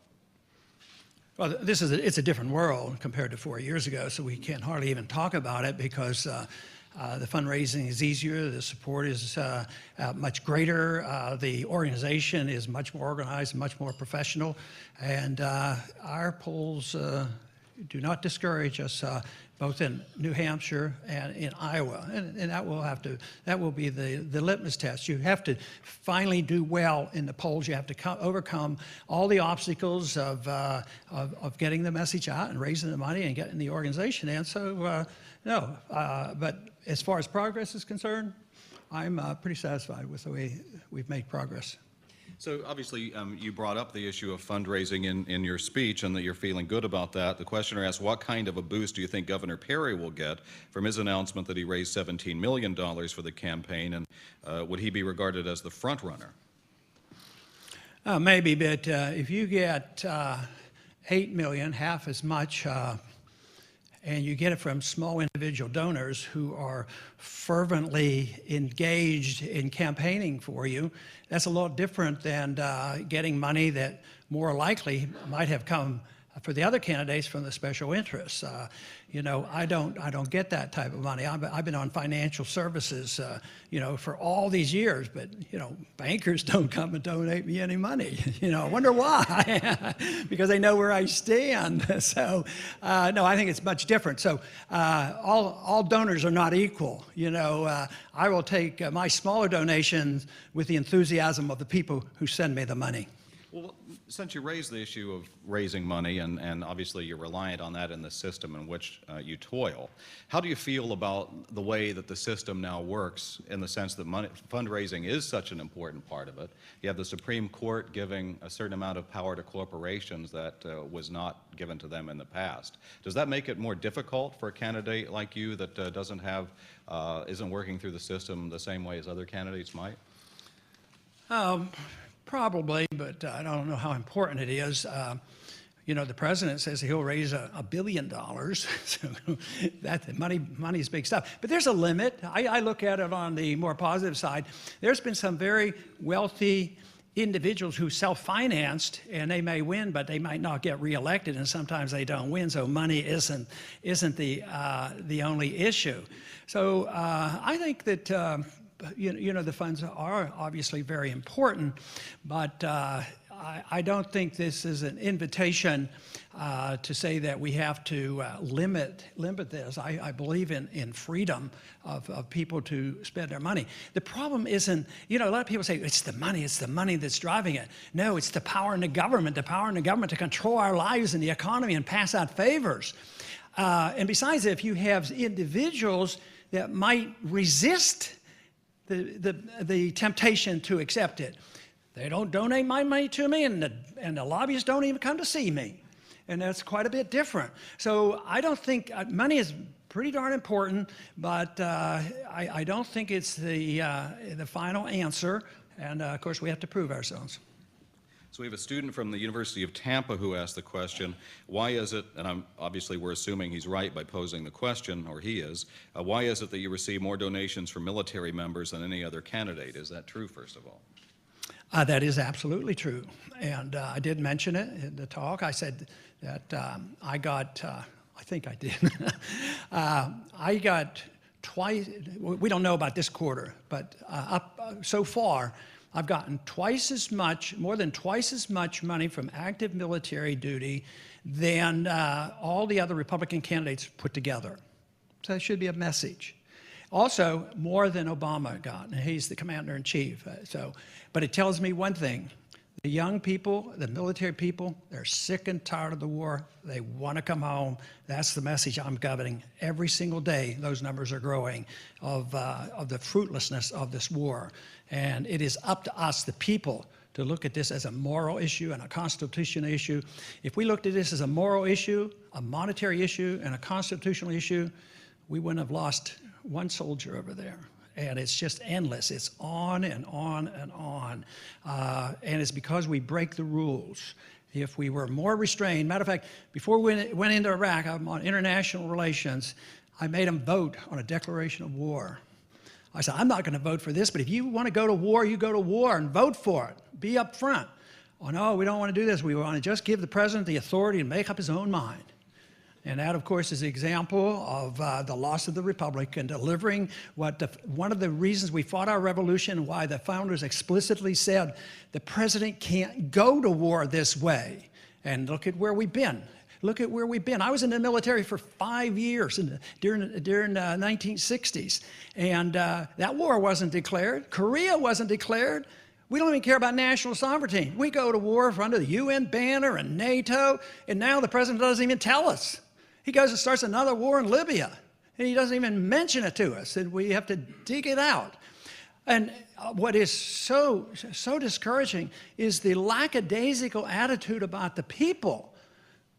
Well, it's a different world compared to 4 years ago, so we can't hardly even talk about it, because the fundraising is easier, the support is much greater, the organization is much more organized, much more professional, and our polls do not discourage us, both in New Hampshire and in Iowa, and that will be the litmus test. You have to finally do well in the polls. You have to overcome all the obstacles of getting the message out and raising the money and getting the organization in. So no, but as far as progress is concerned, I'm pretty satisfied with the way we've made progress. So obviously, you brought up the issue of fundraising in your speech and that you're feeling good about that. The questioner asked, what kind of a boost do you think Governor Perry will get from his announcement that he raised $17 million for the campaign, and would he be regarded as the front runner? Maybe, but if you get 8 million, half as much, and you get it from small individual donors who are fervently engaged in campaigning for you, that's a lot different than getting money that more likely might have come for the other candidates from the special interests. You know, I don't get that type of money. I've been on financial services, you know, for all these years, but, you know, bankers don't come and donate me any money. You know, I wonder why, because they know where I stand. So, no, I think it's much different. So all donors are not equal. You know, I will take my smaller donations with the enthusiasm of the people who send me the money. Well, since you raised the issue of raising money, and obviously you're reliant on that in the system in which you toil, how do you feel about the way that the system now works in the sense that fundraising is such an important part of it? You have the Supreme Court giving a certain amount of power to corporations that was not given to them in the past. Does that make it more difficult for a candidate like you that isn't working through the system the same way as other candidates might? Probably, but I don't know how important it is. You know, the president says he'll raise $1 billion, so that money's big stuff. But there's a limit. I look at it on the more positive side. There's been some very wealthy individuals who self-financed, and they may win, but they might not get reelected, and sometimes they don't win. So money isn't the only issue. So I think that. You know, the funds are obviously very important, but I don't think this is an invitation to say that we have to limit this. I believe in freedom of people to spend their money. The problem isn't, you know, a lot of people say it's the money that's driving it. No, it's the power in the government to control our lives and the economy and pass out favors. And besides, if you have individuals that might resist the temptation to accept it. They don't donate my money to me, and the lobbyists don't even come to see me. And that's quite a bit different. So I don't think, money is pretty darn important, but I don't think it's the final answer. And of course, we have to prove ourselves. So we have a student from the University of Tampa who asked the question, why is it, and obviously we're assuming he's right by posing the question, or he is, why is it that you receive more donations from military members than any other candidate? Is that true, first of all? That is absolutely true. And I did mention it in the talk. I said that I got, I think I did, I got twice, we don't know about this quarter, but so far, I've gotten more than twice as much money from active military duty than all the other Republican candidates put together. So that should be a message. Also, more than Obama got, and he's the commander-in-chief. But it tells me one thing. The young people, the military people, they're sick and tired of the war. They want to come home. That's the message I'm getting every single day. Those numbers are growing of the fruitlessness of this war. And it is up to us, the people, to look at this as a moral issue and a constitutional issue. If we looked at this as a moral issue, a monetary issue, and a constitutional issue, we wouldn't have lost one soldier over there. And it's just endless. It's on and on and on. And it's because we break the rules. If we were more restrained, matter of fact, before we went into Iraq, I'm on international relations, I made them vote on a declaration of war. I said, I'm not going to vote for this, but if you want to go to war, you go to war and vote for it. Be up front. Oh, no, we don't want to do this. We want to just give the president the authority to make up his own mind. And that, of course, is an example of the loss of the republic and delivering one of the reasons we fought our revolution, why the founders explicitly said the president can't go to war this way. And look at where we've been. Look at where we've been. I was in the military for 5 years during the 1960s. And that war wasn't declared. Korea wasn't declared. We don't even care about national sovereignty. We go to war under the UN banner and NATO, and now the president doesn't even tell us. He goes and starts another war in Libya, and he doesn't even mention it to us, and we have to dig it out. And what is so discouraging is the lackadaisical attitude about the people.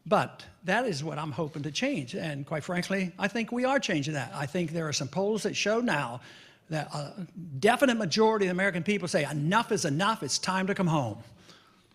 But that is what I'm hoping to change. And quite frankly, I think we are changing that. I think there are some polls that show now that a definite majority of the American people say enough is enough, it's time to come home.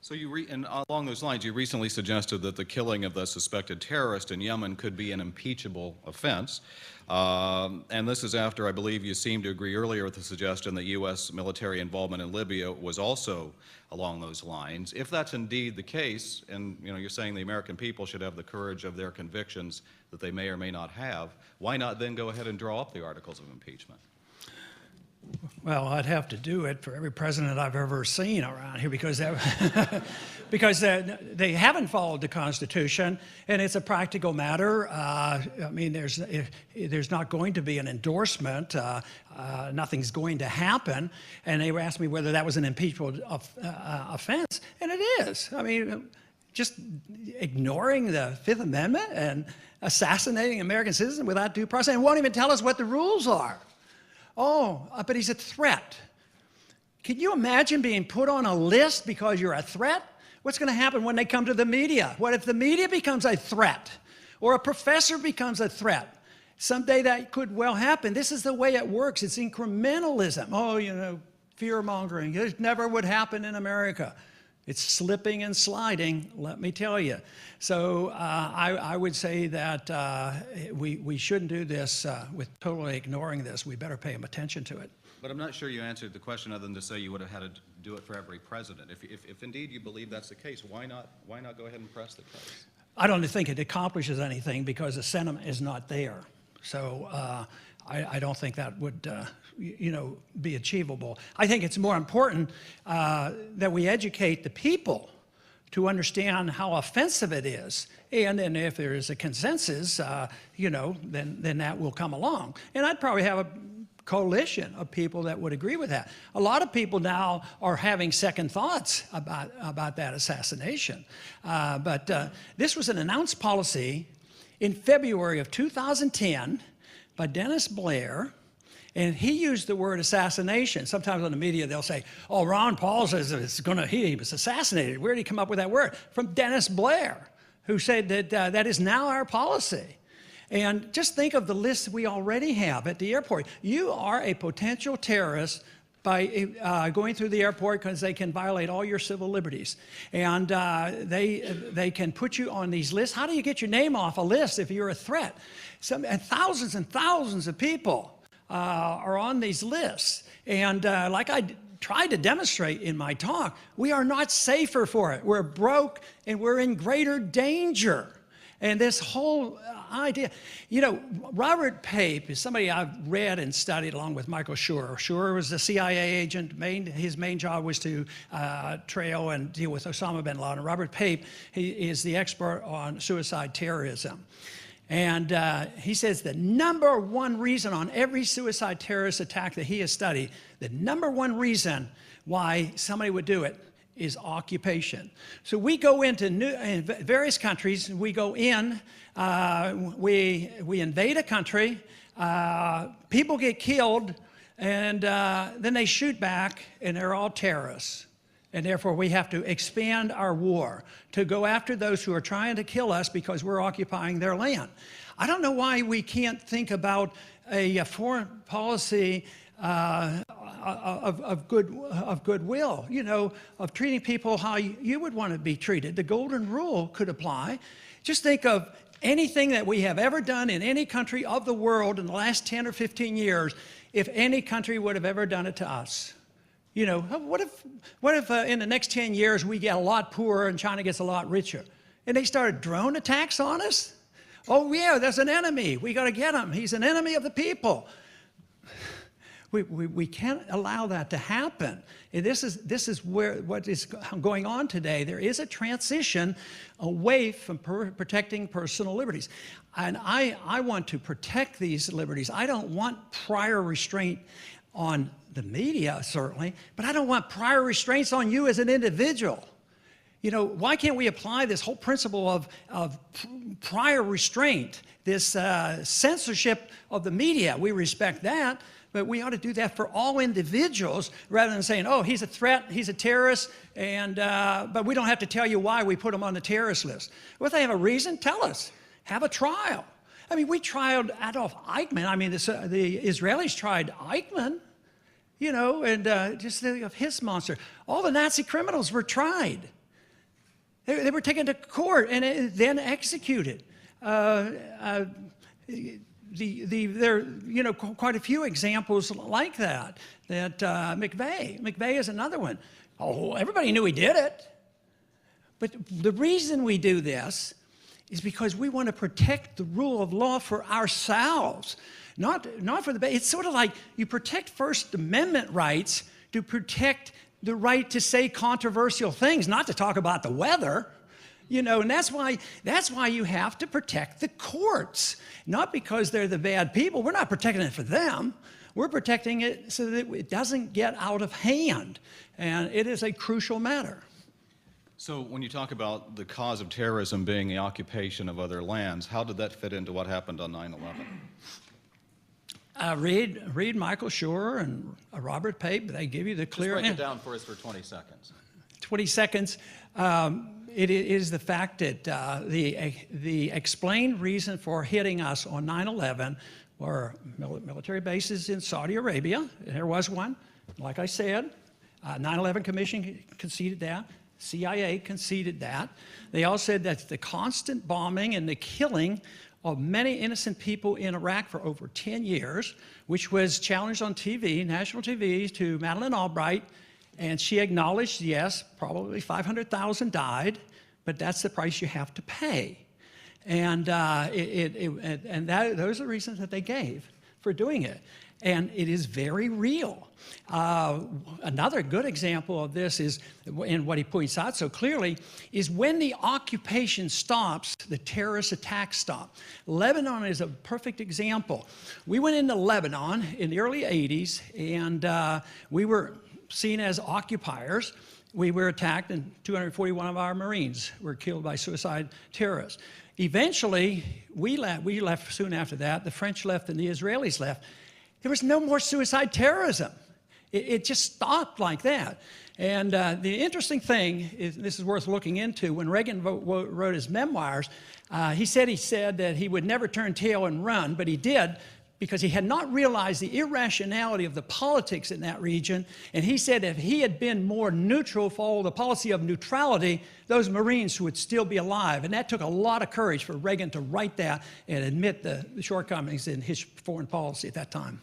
So and along those lines, you recently suggested that the killing of the suspected terrorist in Yemen could be an impeachable offense. And this is after, I believe, you seemed to agree earlier with the suggestion that U.S. military involvement in Libya was also along those lines. If that's indeed the case, and you're saying the American people should have the courage of their convictions that they may or may not have, why not then go ahead and draw up the articles of impeachment? Well, I'd have to do it for every president I've ever seen around here because they haven't followed the Constitution, and it's a practical matter. I mean, there's not going to be an endorsement. Nothing's going to happen. And they asked me whether that was an impeachable offense, and it is. I mean, just ignoring the Fifth Amendment and assassinating American citizens without due process, and won't even tell us what the rules are. Oh, but he's a threat. Can you imagine being put on a list because you're a threat? What's going to happen when they come to the media? What if the media becomes a threat? Or a professor becomes a threat? Someday that could well happen. This is the way it works. It's incrementalism. Oh, fear-mongering. It never would happen in America. It's slipping and sliding, let me tell you. So I would say that we shouldn't do this with totally ignoring this. We better pay attention to it. But I'm not sure you answered the question other than to say you would have had to do it for every president. If indeed you believe that's the case, why not go ahead and press the case? I don't think it accomplishes anything because the sentiment is not there. So I don't think that would be achievable. I think it's more important that we educate the people to understand how offensive it is. And then if there is a consensus, then that will come along. And I'd probably have a coalition of people that would agree with that. A lot of people now are having second thoughts about that assassination. But this was an announced policy in February of 2010 by Dennis Blair. And he used the word assassination. Sometimes on the media they'll say, oh, Ron Paul says he was assassinated. Where did he come up with that word? From Dennis Blair, who said that that is now our policy. And just think of the list we already have at the airport. You are a potential terrorist by going through the airport because they can violate all your civil liberties. And they can put you on these lists. How do you get your name off a list if you're a threat? And thousands of people are on these lists. And like I tried to demonstrate in my talk, we are not safer for it. We're broke and we're in greater danger. And this whole idea, Robert Pape is somebody I've read and studied along with Michael Schur. Schur was a CIA agent. His main job was to trail and deal with Osama bin Laden. Robert Pape, he is the expert on suicide terrorism. And he says the number one reason on every suicide terrorist attack that he has studied, the number one reason why somebody would do it is occupation. So we go into in various countries, we go in, we invade a country, people get killed, and then they shoot back, and they're all terrorists. And therefore, we have to expand our war to go after those who are trying to kill us because we're occupying their land. I don't know why we can't think about a foreign policy of goodwill, of treating people how you would want to be treated. The golden rule could apply. Just think of anything that we have ever done in any country of the world in the last 10 or 15 years, if any country would have ever done it to us. What if in the next 10 years we get a lot poorer and China gets a lot richer? And they started drone attacks on us? Oh yeah, there's an enemy. We got to get him. He's an enemy of the people. We can't allow that to happen. And this is what is going on today. There is a transition away from protecting personal liberties. And I want to protect these liberties. I don't want prior restraint on the media, certainly, but I don't want prior restraints on you as an individual. Why can't we apply this whole principle of prior restraint, this censorship of the media? We respect that, but we ought to do that for all individuals rather than saying, oh, he's a threat, he's a terrorist, and, but we don't have to tell you why we put him on the terrorist list. Well, if they have a reason, tell us. Have a trial. I mean, we tried Adolf Eichmann. I mean, the Israelis tried Eichmann, you know, and just think of his monster. All the Nazi criminals were tried. They were taken to court and then executed. There, you know, quite a few examples like that. McVeigh is another one. Oh, everybody knew he did it. But the reason we do this is because we want to protect the rule of law for ourselves, not for the. It's sort of like you protect First Amendment rights to protect the right to say controversial things, not to talk about the weather. You know, and that's why you have to protect the courts, not because they're the bad people. We're not protecting it for them. We're protecting it so that it doesn't get out of hand, and it is a crucial matter. So when you talk about the cause of terrorism being the occupation of other lands, how did that fit into what happened on 9/11? Read Michael Schur and Robert Pape. They give you the clear. Just break it down for us for 20 seconds. 20 seconds. It is the fact that the explained reason for hitting us on 9/11 were military bases in Saudi Arabia. There was one. Like I said, 9/11 Commission conceded that. CIA conceded that. They all said that the constant bombing and the killing of many innocent people in Iraq for over 10 years, which was challenged on TV, national TV, to Madeleine Albright, and she acknowledged, yes, probably 500,000 died, but that's the price you have to pay. And those are the reasons that they gave for doing it. And it is very real. Another good example of this is, and what he points out so clearly, is when the occupation stops, the terrorist attacks stop. Lebanon is a perfect example. We went into Lebanon in the early 80s, and we were seen as occupiers. We were attacked, and 241 of our Marines were killed by suicide terrorists. Eventually, we left soon after that. The French left and the Israelis left. There was no more suicide terrorism. It just stopped like that. And the interesting thing is, this is worth looking into, when Reagan wrote his memoirs, he said that he would never turn tail and run, but he did, because he had not realized the irrationality of the politics in that region. And he said if he had been more neutral, followed the policy of neutrality, those Marines would still be alive. And that took a lot of courage for Reagan to write that and admit the shortcomings in his foreign policy at that time.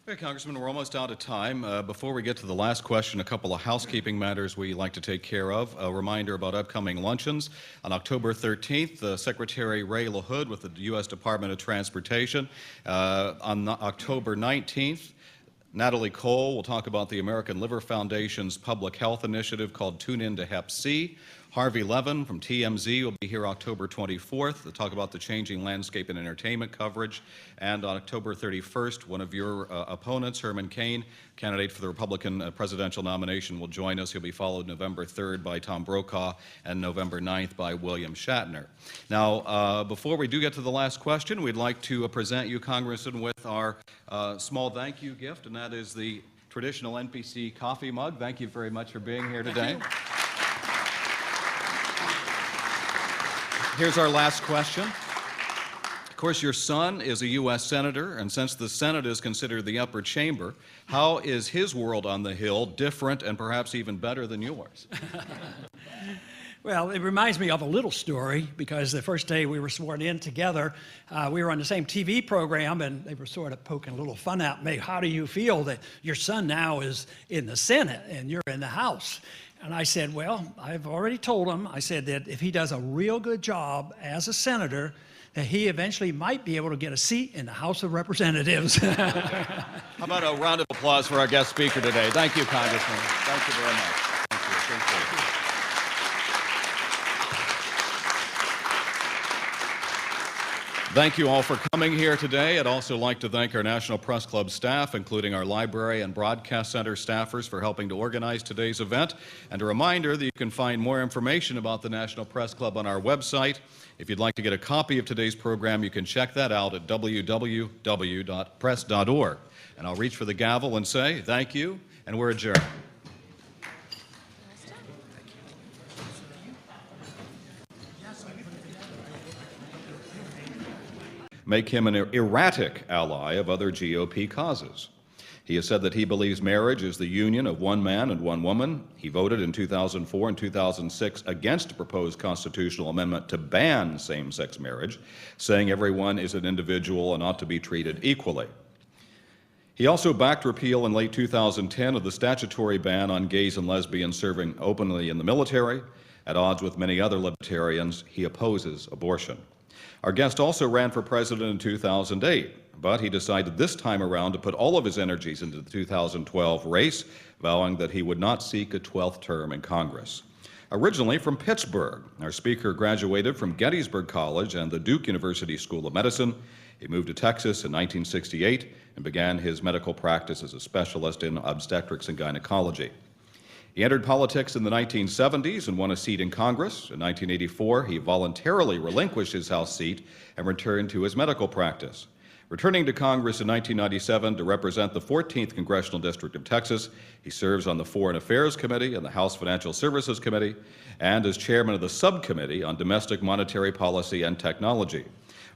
Okay, Congressman, we're almost out of time. Before we get to the last question, a couple of housekeeping matters we like to take care of. A reminder about upcoming luncheons. On October 13th, Secretary Ray LaHood with the U.S. Department of Transportation. On October 19th, Natalie Cole will talk about the American Liver Foundation's public health initiative called Tune In to Hep C. Harvey Levin from TMZ will be here October 24th to talk about the changing landscape in entertainment coverage. And on October 31st, one of your opponents, Herman Cain, candidate for the Republican presidential nomination, will join us. He'll be followed November 3rd by Tom Brokaw and November 9th by William Shatner. Now, before we do get to the last question, we'd like to present you, Congressman, with our small thank you gift, and that is the traditional NPC coffee mug. Thank you very much for being here today. Here's our last question. Of course, your son is a U.S. Senator, and since the Senate is considered the upper chamber, how is his world on the Hill different and perhaps even better than yours? Well, it reminds me of a little story, because the first day we were sworn in together, we were on the same TV program, and they were sort of poking a little fun at me. How do you feel that your son now is in the Senate and you're in the House? And I said, well, I've already told him, I said that if he does a real good job as a senator, that he eventually might be able to get a seat in the House of Representatives. How about a round of applause for our guest speaker today? Thank you, Congressman. Thank you very much. Thank you. Appreciate it. Thank you all for coming here today. I'd also like to thank our National Press Club staff, including our library and broadcast center staffers, for helping to organize today's event. And a reminder that you can find more information about the National Press Club on our website. If you'd like to get a copy of today's program, you can check that out at www.press.org. And I'll reach for the gavel and say thank you, and we're adjourned. Make him an erratic ally of other GOP causes. He has said that he believes marriage is the union of one man and one woman. He voted in 2004 and 2006 against a proposed constitutional amendment to ban same-sex marriage, saying everyone is an individual and ought to be treated equally. He also backed repeal in late 2010 of the statutory ban on gays and lesbians serving openly in the military. At odds with many other libertarians, he opposes abortion. Our guest also ran for president in 2008, but he decided this time around to put all of his energies into the 2012 race, vowing that he would not seek a 12th term in Congress. Originally from Pittsburgh, our speaker graduated from Gettysburg College and the Duke University School of Medicine. He moved to Texas in 1968 and began his medical practice as a specialist in obstetrics and gynecology. He entered politics in the 1970s and won a seat in Congress. In 1984, he voluntarily relinquished his House seat and returned to his medical practice. Returning to Congress in 1997 to represent the 14th Congressional District of Texas, he serves on the Foreign Affairs Committee and the House Financial Services Committee, and as chairman of the Subcommittee on Domestic Monetary Policy and Technology.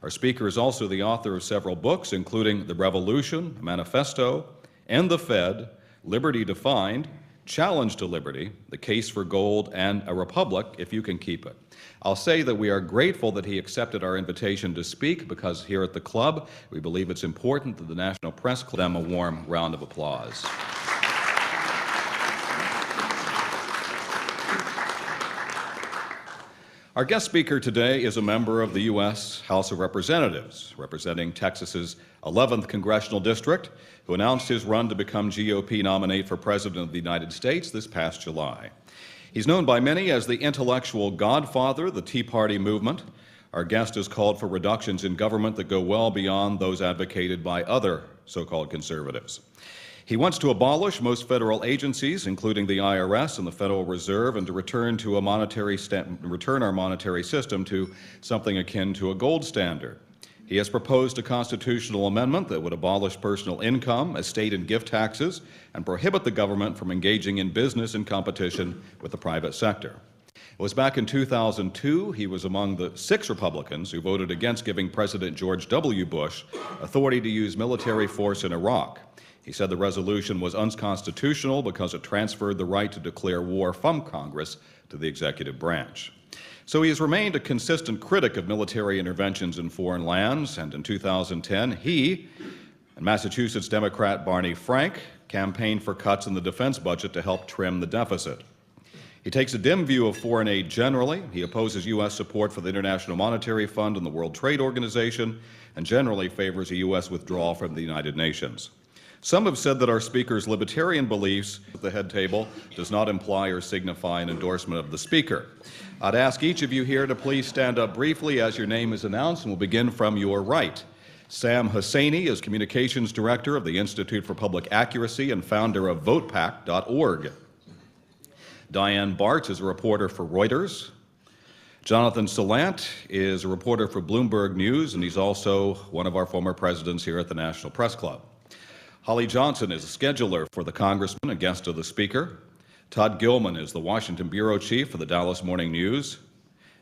Our speaker is also the author of several books, including The Revolution, Manifesto, End the Fed, Liberty Defined, Challenge to Liberty, The Case for Gold, and A Republic, If You Can Keep It. I'll say that we are grateful that he accepted our invitation to speak, because here at the club, we believe it's important that the National Press Club give them a warm round of applause. Our guest speaker today is a member of the U.S. House of Representatives, representing Texas's 11th Congressional District, who announced his run to become GOP nominee for President of the United States this past July. He's known by many as the intellectual godfather of the Tea Party movement. Our guest has called for reductions in government that go well beyond those advocated by other so-called conservatives. He wants to abolish most federal agencies, including the IRS and the Federal Reserve, and to return our monetary system to something akin to a gold standard. He has proposed a constitutional amendment that would abolish personal income, estate and gift taxes, and prohibit the government from engaging in business in competition with the private sector. It was back in 2002 he was among the 6 Republicans who voted against giving President George W. Bush authority to use military force in Iraq. He said the resolution was unconstitutional because it transferred the right to declare war from Congress to the executive branch. So he has remained a consistent critic of military interventions in foreign lands, and in 2010, he and Massachusetts Democrat Barney Frank campaigned for cuts in the defense budget to help trim the deficit. He takes a dim view of foreign aid generally. He opposes U.S. support for the International Monetary Fund and the World Trade Organization, and generally favors a U.S. withdrawal from the United Nations. Some have said that our speaker's libertarian beliefs at the head table does not imply or signify an endorsement of the speaker. I'd ask each of you here to please stand up briefly as your name is announced, and we'll begin from your right. Sam Hosseini is Communications Director of the Institute for Public Accuracy and founder of VotePack.org. Diane Bart is a reporter for Reuters. Jonathan Salant is a reporter for Bloomberg News, and he's also one of our former presidents here at the National Press Club. Holly Johnson is a scheduler for the Congressman, a guest of the Speaker. Todd Gilman is the Washington Bureau Chief for the Dallas Morning News.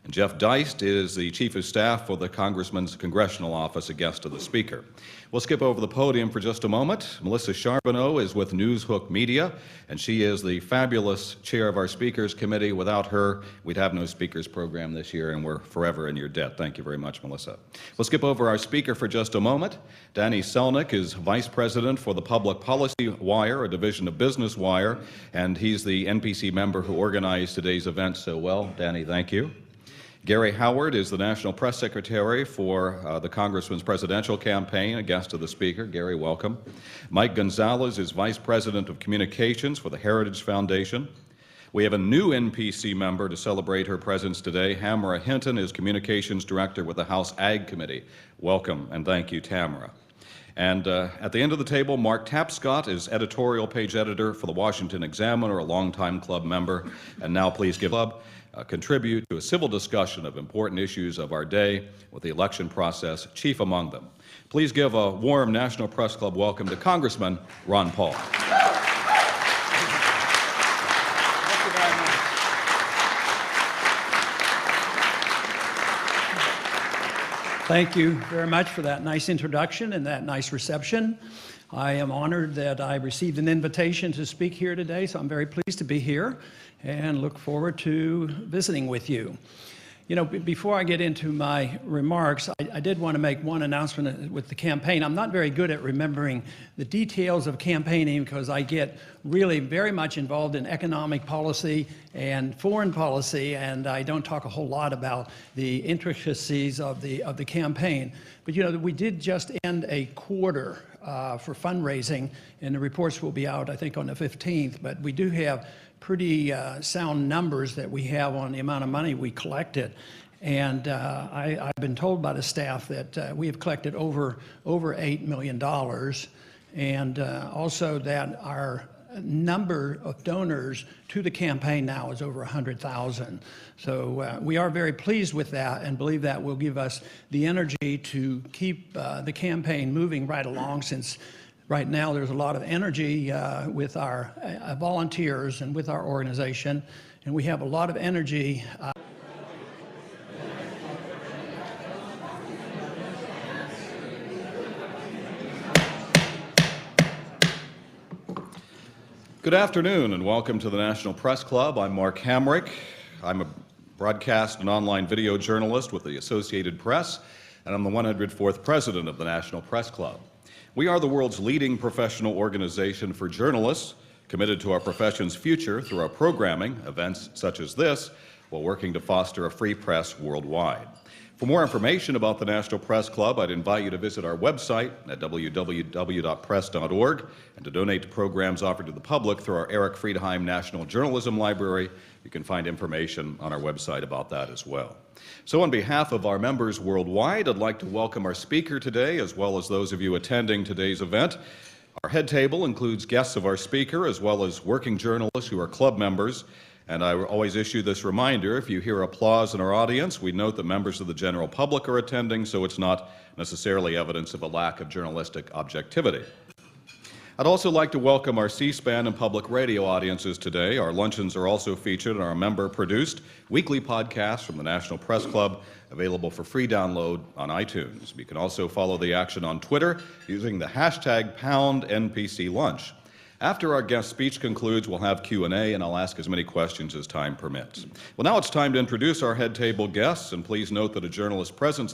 And Jeff Deist is the Chief of Staff for the Congressman's Congressional Office, a guest of the Speaker. We'll skip over the podium for just a moment. Melissa Charbonneau is with Newshook Media, and she is the fabulous chair of our Speakers Committee. Without her, we'd have no Speakers program this year, and we're forever in your debt. Thank you very much, Melissa. We'll skip over our speaker for just a moment. Danny Selnick is Vice President for the Public Policy Wire, a division of Business Wire, and he's the NPC member who organized today's event so well. Danny, thank you. Gary Howard is the National Press Secretary for the Congressman's presidential campaign, a guest of the Speaker. Gary, welcome. Mike Gonzalez is Vice President of Communications for the Heritage Foundation. We have a new NPC member to celebrate her presence today. Tamara Hinton is Communications Director with the House Ag Committee. Welcome and thank you, Tamara. And at the end of the table, Mark Tapscott is editorial page editor for the Washington Examiner, a longtime club member, and now please give club contribute to a civil discussion of important issues of our day with the election process chief among them. Please give a warm National Press Club welcome to Congressman Ron Paul. Thank you very much for that nice introduction and that nice reception. I am honored that I received an invitation to speak here today, so I'm very pleased to be here and look forward to visiting with you. You know, before I get into my remarks, I did want to make one announcement with the campaign. I'm not very good at remembering the details of campaigning because I get really very much involved in economic policy and foreign policy, and I don't talk a whole lot about the intricacies of the campaign. But you know, we did just end a quarter for fundraising, and the reports will be out, I think, on the 15th. But we do have pretty sound numbers that we have on the amount of money we collected. And I've been told by the staff that we have collected over $8 million, and also that our number of donors to the campaign now is over 100,000. So we are very pleased with that and believe that will give us the energy to keep the campaign moving right along, since right now there's a lot of energy with our volunteers and with our organization, and we have a lot of energy. Good afternoon and welcome to the National Press Club. I'm Mark Hamrick. I'm a broadcast and online video journalist with the Associated Press, and I'm the 104th president of the National Press Club. We are the world's leading professional organization for journalists, committed to our profession's future through our programming, events such as this, while working to foster a free press worldwide. For more information about the National Press Club, I'd invite you to visit our website at www.press.org and to donate to programs offered to the public through our Eric Friedheim National Journalism Library. You can find information on our website about that as well. So on behalf of our members worldwide, I'd like to welcome our speaker today, as well as those of you attending today's event. Our head table includes guests of our speaker, as well as working journalists who are club members. And I always issue this reminder: if you hear applause in our audience, we note that members of the general public are attending, so it's not necessarily evidence of a lack of journalistic objectivity. I'd also like to welcome our C-SPAN and public radio audiences today. Our luncheons are also featured in our member-produced weekly podcast from the National Press Club, available for free download on iTunes. You can also follow the action on Twitter using the hashtag #NPCLunch. After our guest speech concludes, we'll have Q&A, and I'll ask as many questions as time permits. Well, now it's time to introduce our head table guests, and please note that a journalist present